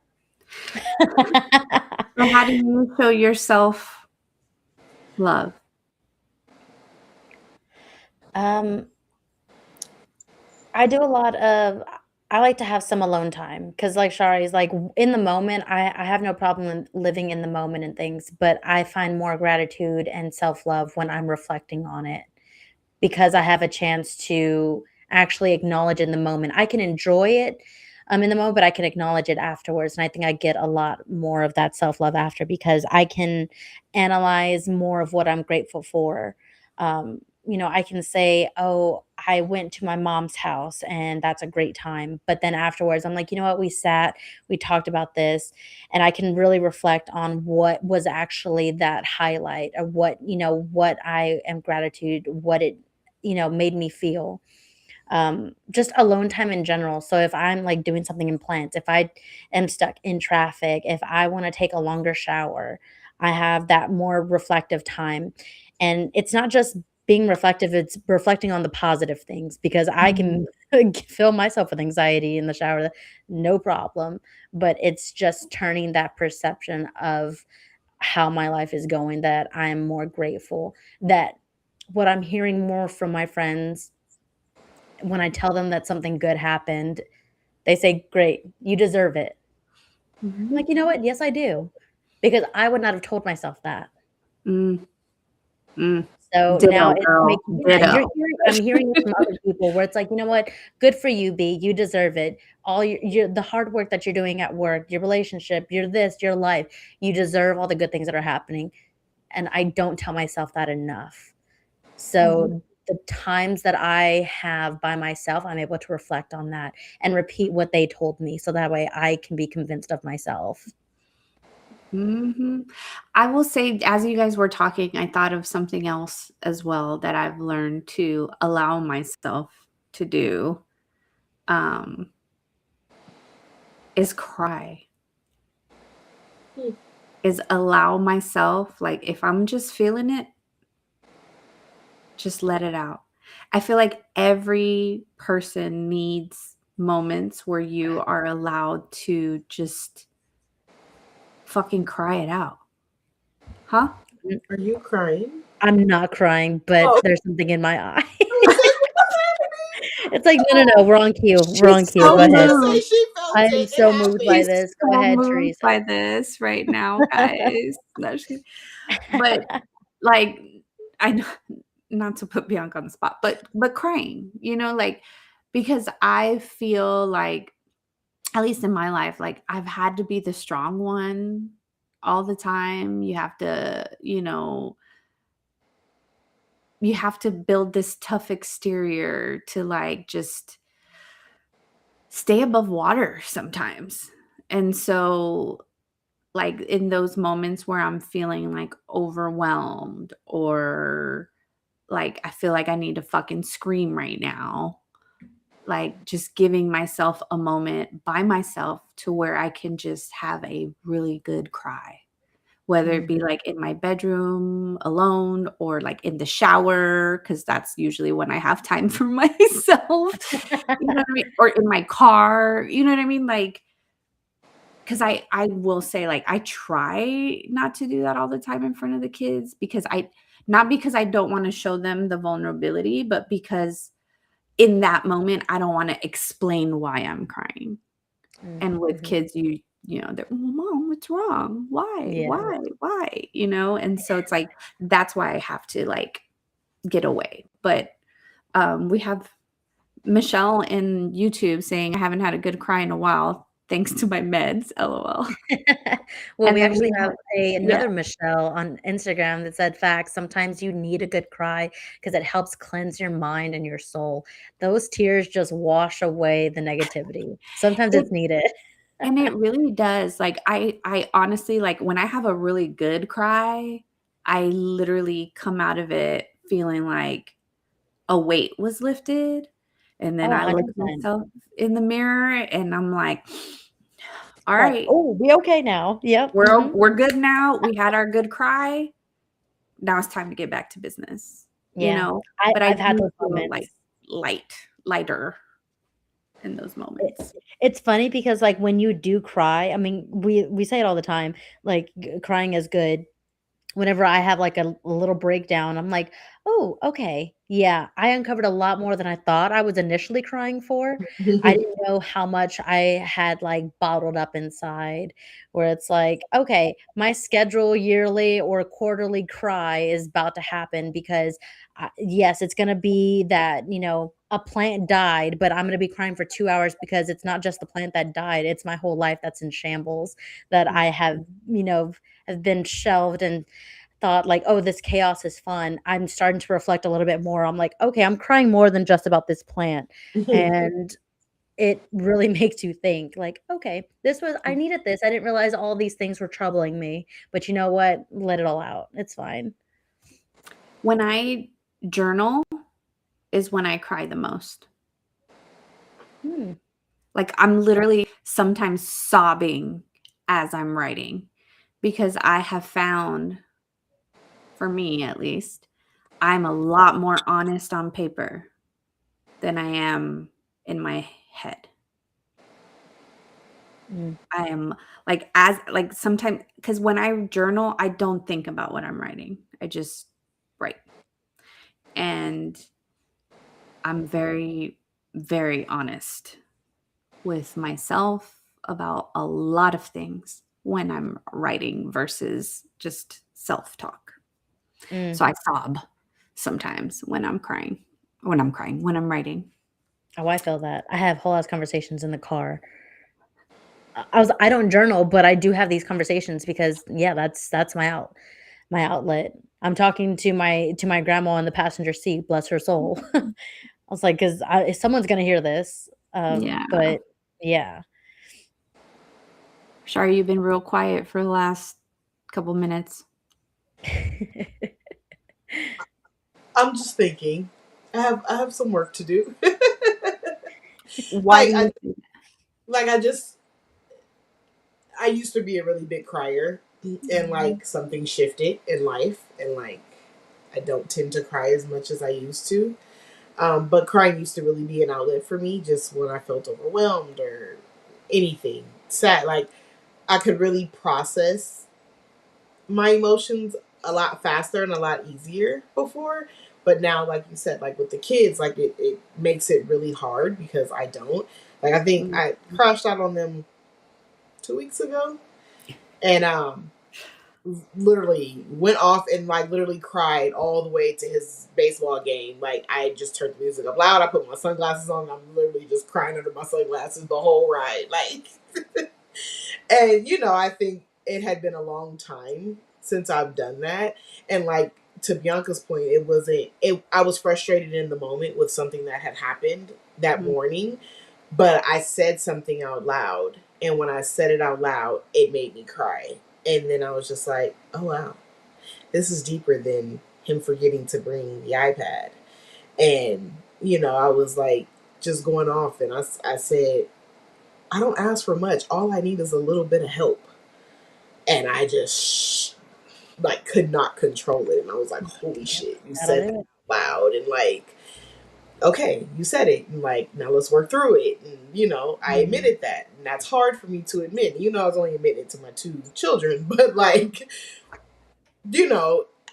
S1: So how do you show yourself love?
S2: um, I do a lot of I like to have some alone time because, like Shari's like, in the moment, I have no problem in living in the moment and things, but I find more gratitude and self love when I'm reflecting on it because I have a chance to actually acknowledge in the moment. I can enjoy it in the moment, but I can acknowledge it afterwards. And I think I get a lot more of that self love after because I can analyze more of what I'm grateful for. I can say, oh, I went to my mom's house and that's a great time. But then afterwards, I'm like, you know what? We sat, we talked about this, and I can really reflect on what was actually that highlight of what I am gratitude, what it made me feel. Just alone time in general. So if I'm like doing something in plants, if I am stuck in traffic, if I want to take a longer shower, I have that more reflective time. And it's not just being reflective, it's reflecting on the positive things because I
S1: Mhm.
S2: can fill myself with anxiety in the shower, no problem. But it's just turning that perception of how my life is going that I'm more grateful that what I'm hearing more from my friends when I tell them that something good happened, they say, "Great, you deserve it." I'm
S1: Mhm.
S2: like, "You know what? Yes, I do." Because I would not have told myself that.
S1: Mm, mm.
S2: So now
S1: Ditto,
S2: it's
S1: girl.
S2: making yeah,
S1: Ditto.
S2: I'm hearing it from other people where it's like, "You know what? Good for you, B, you deserve it. All your the hard work that you're doing at work, your relationship, your this, your life, you deserve all the good things that are happening." And I don't tell myself that enough.
S1: Mhm.
S2: So the times that I have by myself, I'm able to reflect on that and repeat what they told me so that way I can be convinced of myself.
S1: Mhm. I will say, as you guys were talking, I thought of something else as well that I've learned to allow myself to do, um, is cry.
S3: Hmm.
S1: Is allow myself, like, if I'm just feeling it, just let it out. I feel like every person needs moments where you are allowed to just fucking cry it out. Huh?
S2: Mm,
S3: Are you crying?
S2: I'm not crying, but
S3: Oh,
S2: there's something in my eye.
S3: I was like,
S2: It's like, "No, no, no, we're on cue, we're on
S1: She's
S2: cue,
S3: I
S1: so
S2: go
S3: was
S2: ahead."
S3: gonna say
S1: moved.
S3: she felt
S2: I am
S3: it. It
S2: so moved by
S3: happened.
S1: She's
S2: this. Go
S1: so
S2: ahead,
S1: moved
S2: Teresa.
S1: by this right now, guys. No, but, like, I know not to put Bianca on the spot, but crying, like, because I feel like, at least in my life, like, I've had to be the strong one all the time. You have to build this tough exterior to, like, just stay above water sometimes. And so, like, in those moments where I'm feeling, like, overwhelmed or, like, I feel like I need to fucking scream right now, like, just giving myself a moment by myself to where I can just have a really good cry, whether it be,
S2: Mhm.
S1: like, in my bedroom alone or, like, in the shower, because that's usually when I have time for myself, you know what I mean? Or in my car, you know what I mean? Like, 'cause I will say, like, I try not to do that all the time in front of the kids because I not because I don't wanna show them the vulnerability, but because in that moment, I don't wanna explain why I'm crying.
S2: Mm,
S1: And with
S2: mhm.
S1: kids, they're, "Well, mom, what's wrong? Why?
S2: Yeah.
S1: Why? Why?" And so it's like, that's why I have to, like, get away. But, we have Michelle in YouTube saying, "I haven't had a good cry in a while, thanks to my meds, LOL."
S2: Well,
S1: And
S2: we
S1: then we
S2: actually have
S1: have yeah.
S2: another Michelle on Instagram that said, "Facts, sometimes you need a good cry because it helps cleanse your mind and your soul. Those tears just wash away the negativity. Sometimes
S1: It
S2: it's needed."
S1: and it really does, like, I honestly, like, when I have a really good cry, I literally come out of it feeling like a weight was lifted, and then
S2: Oh,
S1: I look at
S2: 100%.
S1: myself in the mirror and I'm like, "All
S2: Like,
S1: right,
S2: "Oh, we okay now." Yep, mhm.
S1: we're good now. We had our good cry. Now it's time to get back to business,"
S2: Yeah.
S1: But I
S2: I've had
S1: do
S2: those
S1: feel, like,
S2: moments.
S1: lighter in those
S2: It
S1: moments.
S2: it's funny because, like, when you do cry, I mean, we say it all the time, like, crying is good. Whenever I have, like, a little breakdown, I'm like, Oh, okay. Yeah, I uncovered a lot more than I thought I was initially crying for. I didn't know how much I had, like, bottled up inside, where it's like, "Okay, my schedule yearly or quarterly cry is about to happen because, yes, it's gonna be that, a plant died, but I'm gonna be crying for 2 hours because it's not just the plant that died, it's my whole life that's in shambles that I you know, have been shelved and thought like, "Oh, this chaos is fun." I'm starting to reflect a little bit more. I'm like, "Okay, I'm crying more than just about this plant." And it really makes you think like, "Okay, I needed this. I didn't realize all these things were troubling me, but you know what? Let it all out. It's fine."
S1: When I journal is when I cry the most.
S2: Hmm.
S1: Like, I'm literally sometimes sobbing as I'm writing because I have found, for me at least, I'm a lot more honest on paper than I am in my head.
S2: Mm.
S1: I am like sometimes because when I journal, I don't think about what I'm writing. I just write. And I'm very, very honest with myself about a lot of things when I'm writing versus just self talk.
S2: Mm.
S1: So I sob sometimes when I'm writing.
S2: Oh, I feel that. I have whole ass conversations in the car. I don't journal, but I do have these conversations because, yeah, that's my outlet. I'm talking to my grandma in the passenger seat, bless her soul. I was like, "'Cause if someone's gonna hear this."
S1: Yeah.
S2: But yeah.
S1: Sorry, you've been real quiet for the last couple minutes.
S3: I'm just thinking. I have some work to do.
S1: Why
S3: like
S1: do
S3: I
S1: you think
S3: like I just I used to be a really big crier, and like something shifted in life, and like I don't tend to cry as much as I used to. But crying used to really be an outlet for me, just when I felt overwhelmed or anything sad. Like I could really process my emotions a lot faster and a lot easier before. But now, like you said, like with the kids, like it makes it really hard because I don't. Like I think
S1: mm,
S3: I crashed out on them 2 weeks ago, and literally went off and like literally cried all the way to his baseball game. Like I just turned the music up loud. I put my sunglasses on. And I'm literally just crying under my sunglasses the whole ride. Like, and I think it had been a long time since I've done that. And like to Bianca's point, it wasn't. It. I was frustrated in the moment with something that had happened that
S1: mm,
S3: morning, but I said something out loud, and when I said it out loud, it made me cry. And then I was just like, oh wow, this is deeper than him forgetting to bring the iPad. And I was like just going off, and I said, I don't ask for much. All I need is a little bit of help. And I just like could not control it. And I was like, holy
S2: Yep,
S3: shit, you
S2: that'll
S3: said that
S2: do it.
S3: loud. And like, okay, you said it. And like, now let's work through it. And I
S1: mm,
S3: admitted that. And that's hard for me to admit. I was only admitting it to my two children, but like,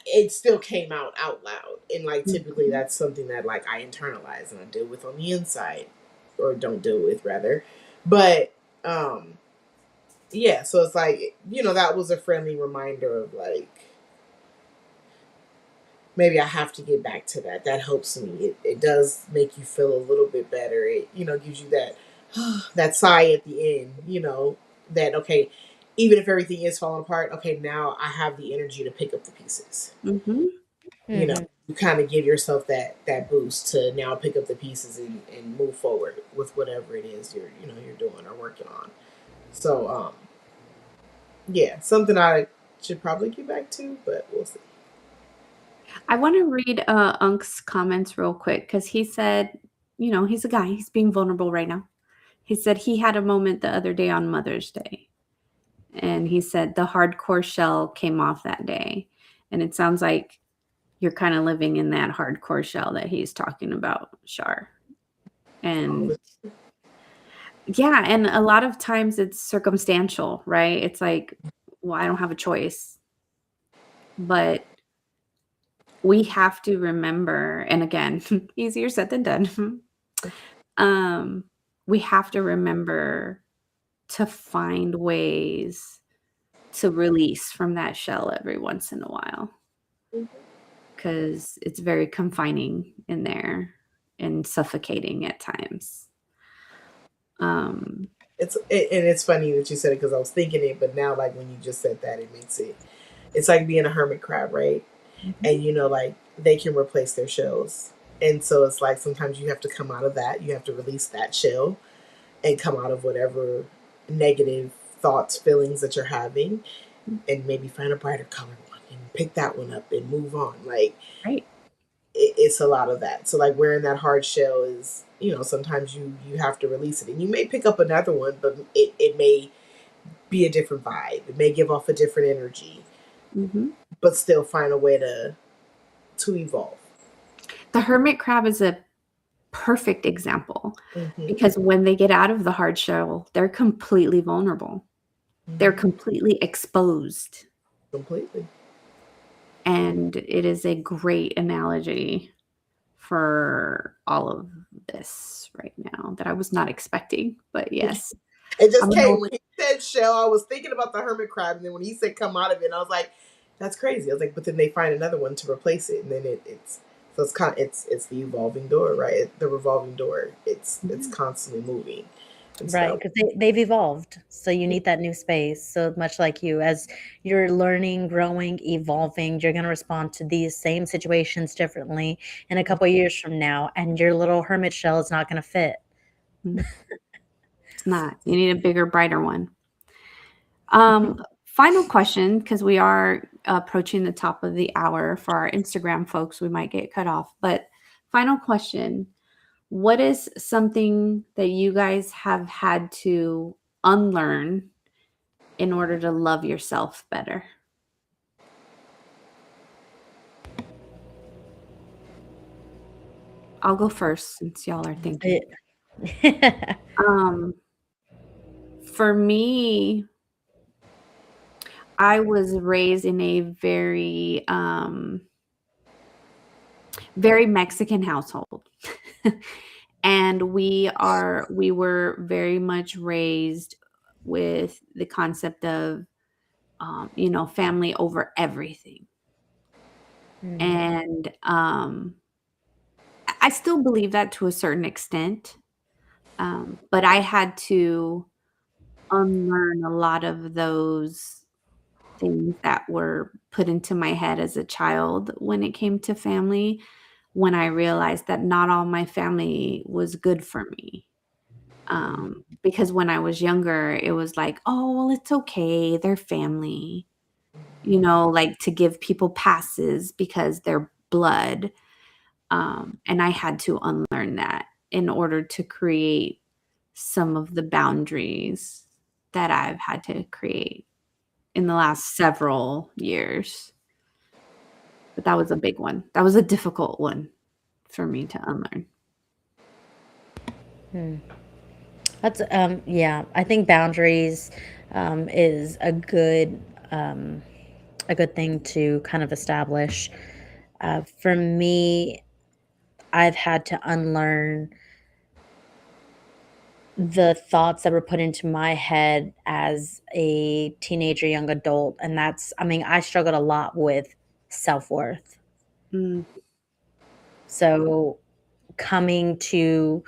S3: it still came out loud. And like typically
S1: mhm.
S3: that's something that like I internalize and I deal with on the inside. Or don't deal with rather. But yeah, so it's like, that was a friendly reminder of like maybe I have to get back to that. That helps me. It does make you feel a little bit better. It gives you that that sigh at the end. That okay, even if everything is falling apart, okay, now I have the energy to pick up the pieces.
S1: Mhm.
S3: You know,
S2: Mhm.
S3: you kind of give yourself that boost to now pick up the pieces and move forward with whatever it is you're doing or working on. So yeah, something I should probably get back to, but we'll see.
S1: I wanna read, Unk's comments real quick because he said, he's a guy, he's being vulnerable right now. He said he had a moment the other day on Mother's Day, and he said the hardcore shell came off that day, and it sounds like you're kinda living in that hardcore shell that he's talking about, Shar.
S3: All
S1: And
S3: the
S1: yeah, and a lot of times it's circumstantial, right? It's like, well, I don't have a choice. But we have to remember, and again, easier said than done. um, we have to remember to find ways to release from that shell every once in a while,
S3: Mhm.
S1: because it's very confining in there and suffocating at times. Um,
S3: And it's funny that you said it because I was thinking it, but now like when you just said that, it makes it. It's like being a hermit crab, right? And like they can replace their shells, and so it's like sometimes you have to come out of that. You have to release that shell and come out of whatever negative thoughts, feelings that you're having, and maybe find a brighter color one and pick that one up and move on. Like
S1: right.
S3: it's a lot of that. So like wearing that hard shell is, sometimes you have to release it, and you may pick up another one, but it may be a different vibe. It may give off a different energy,
S1: Mhm.
S3: but still find a way to evolve.
S1: The hermit crab is a perfect example
S3: Mm-hmm.
S1: because when they get out of the hard shell, they're completely vulnerable. They're
S3: Mm-hmm.
S1: completely exposed.
S3: Completely.
S1: And it is a great analogy for all of this right now that I was not expecting. But yes,
S3: It
S1: I'm
S3: just
S1: gonna
S3: came when he said shell. I was thinking about the hermit crab, and then when he said come out of it, I was like, "That's crazy." I was like, "But then they find another one to replace it, and then it's so it's kind of it's the evolving door, right? The revolving door. It's constantly moving and
S2: Right,
S3: stuff."
S2: because they've evolved, so you need that new space. So much like you, as you're learning, growing, evolving, you're gonna respond to these same situations differently in a couple of years from now, and your little hermit shell is not gonna fit.
S1: Mm, it's not. You need a bigger, brighter one. Final question, because we are approaching the top of the hour for our Instagram folks, we might get cut off. But final question: what is something that you guys have had to unlearn in order to love yourself better? I'll go first since y'all are thinking.
S2: Yeah.
S1: Um, for me, I was raised in a very Mexican household. And we were very much raised with the concept of family over everything.
S2: Mm,
S1: And I still believe that to a certain extent. But I had to unlearn a lot of those things that were put into my head as a child when it came to family, when I realized that not all my family was good for me. Because when I was younger, it was like, "Oh, well, it's okay, they're family," like to give people passes because they're blood. And I had to unlearn that in order to create some of the boundaries that I've had to create in the last several years. But that was a big one. That was a difficult one for me to unlearn.
S2: mm. That's yeah. I think boundaries is a good thing to kind of establish. For me, I've had to unlearn the thoughts that were put into my head as a teenager, young adult, and I mean, I struggled a lot with self-worth.
S1: Mm,
S2: So, coming to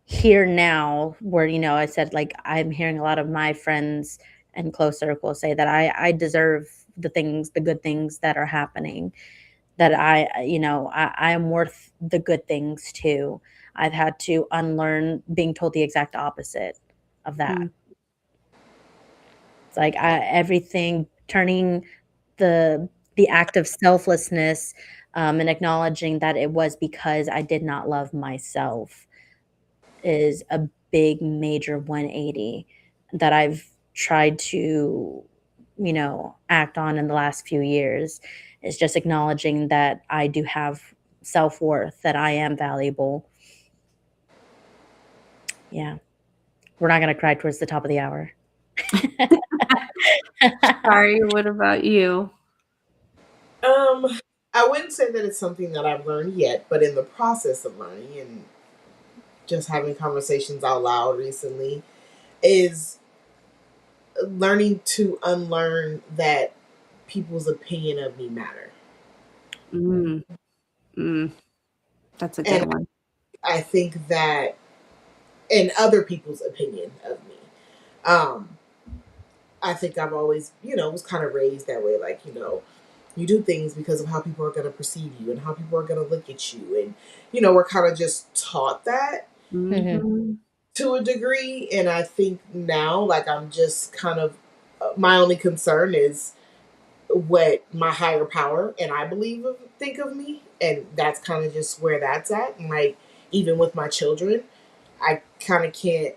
S2: here now where, I said, like, I'm hearing a lot of my friends and close circles say that I deserve the good things that are happening, that I am worth the good things too. I've had to unlearn being told the exact opposite of that.
S1: mm,
S2: It's like everything turning the act of selflessness, and acknowledging that it was because I did not love myself is a big major 180 that I've tried to, act on in the last few years. Is just acknowledging that I do have self-worth, that I am valuable. Yeah. We're not gonna cry towards the top of the hour.
S1: sorry, what about you?
S3: Um, I wouldn't say that it's something that I've learned yet, but in the process of learning and just having conversations out loud recently is learning to unlearn that people's opinion of me matter.
S1: Mm, that's a good
S3: And
S1: one.
S3: I think that in other people's opinion of me, um, I think I've always, was kind of raised that way. Like, you do things because of how people are going to perceive you and how people are going to look at you. And, we're kind of just taught that
S1: Mm-hmm.
S3: to a degree. And I think now, like, I'm just kind of, my only concern is what my higher power and I think of me. And that's kind of just where that's at. And like, even with my children, I kind of can't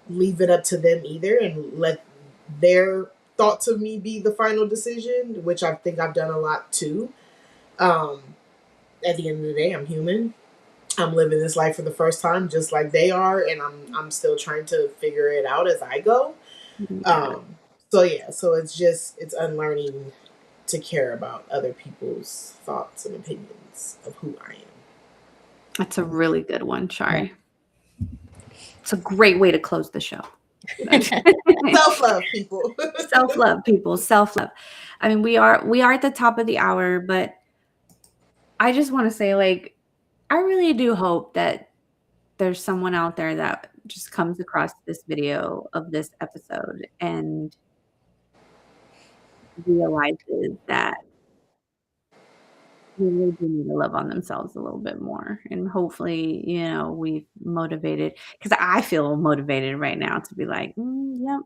S3: leave it up to them either and let their thoughts of me be the final decision, which I think I've done a lot too. At the end of the day, I'm human. I'm living this life for the first time, just like they are, and I'm still trying to figure it out as I go. So yeah, so it's unlearning to care about other people's thoughts and opinions of who I am.
S1: That's a really good one, Shari. It's a great way to close the show.
S3: Self-love, people.
S1: Self-love, people. Self-love. I mean, we are at the top of the hour, but I just want to say, like, I really do hope that there's someone out there that just comes across this video of this episode and realizes that they really do need to love on themselves a little bit more. And hopefully, we've motivated, because I feel motivated right now to be like, yep,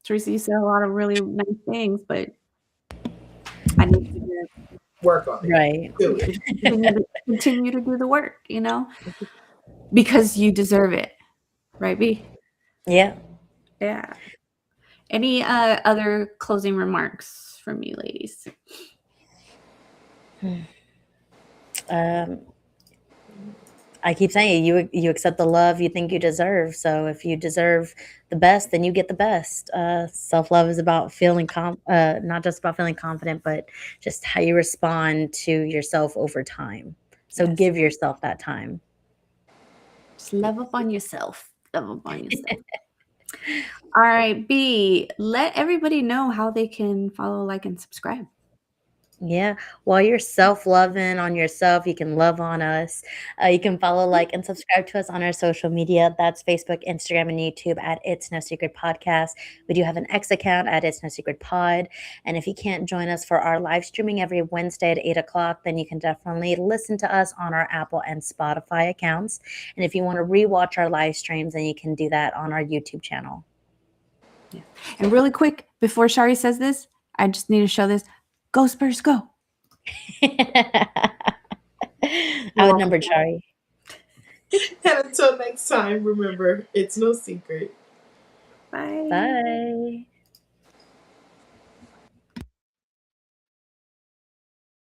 S1: Teresa, you said a lot of really nice things, but I need you to
S3: work on it.
S2: Right.
S3: Do it.
S1: continue to do the work, because you deserve it. Right, B?
S2: Yeah.
S1: Yeah. Any other closing remarks from you ladies?
S2: I keep saying you accept the love you think you deserve. So if you deserve the best, then you get the best. Self-love is about feeling not just about feeling confident, but just how you respond to yourself over time. So give yourself that time.
S1: Just love up on yourself. Love up on yourself. All right, B, let everybody know how they can follow, like, and subscribe.
S2: Yeah. While you're self-loving on yourself, you can love on us. You can follow, like, and subscribe to us on our social media. That's Facebook, Instagram, and YouTube at It's No Secret Podcast. We do have an X account at It's No Secret Pod. And if you can't join us for our live streaming every Wednesday at 8 o'clock, then you can definitely listen to us on our Apple and Spotify accounts. And if you want to rewatch our live streams, then you can do that on our YouTube channel.
S1: Yeah. And really quick, before Shari says this, I just need to show this. Go Spurs, go.
S2: Outnumbered, Shari.
S3: And until next time, remember, it's no secret.
S1: Bye.
S2: Bye.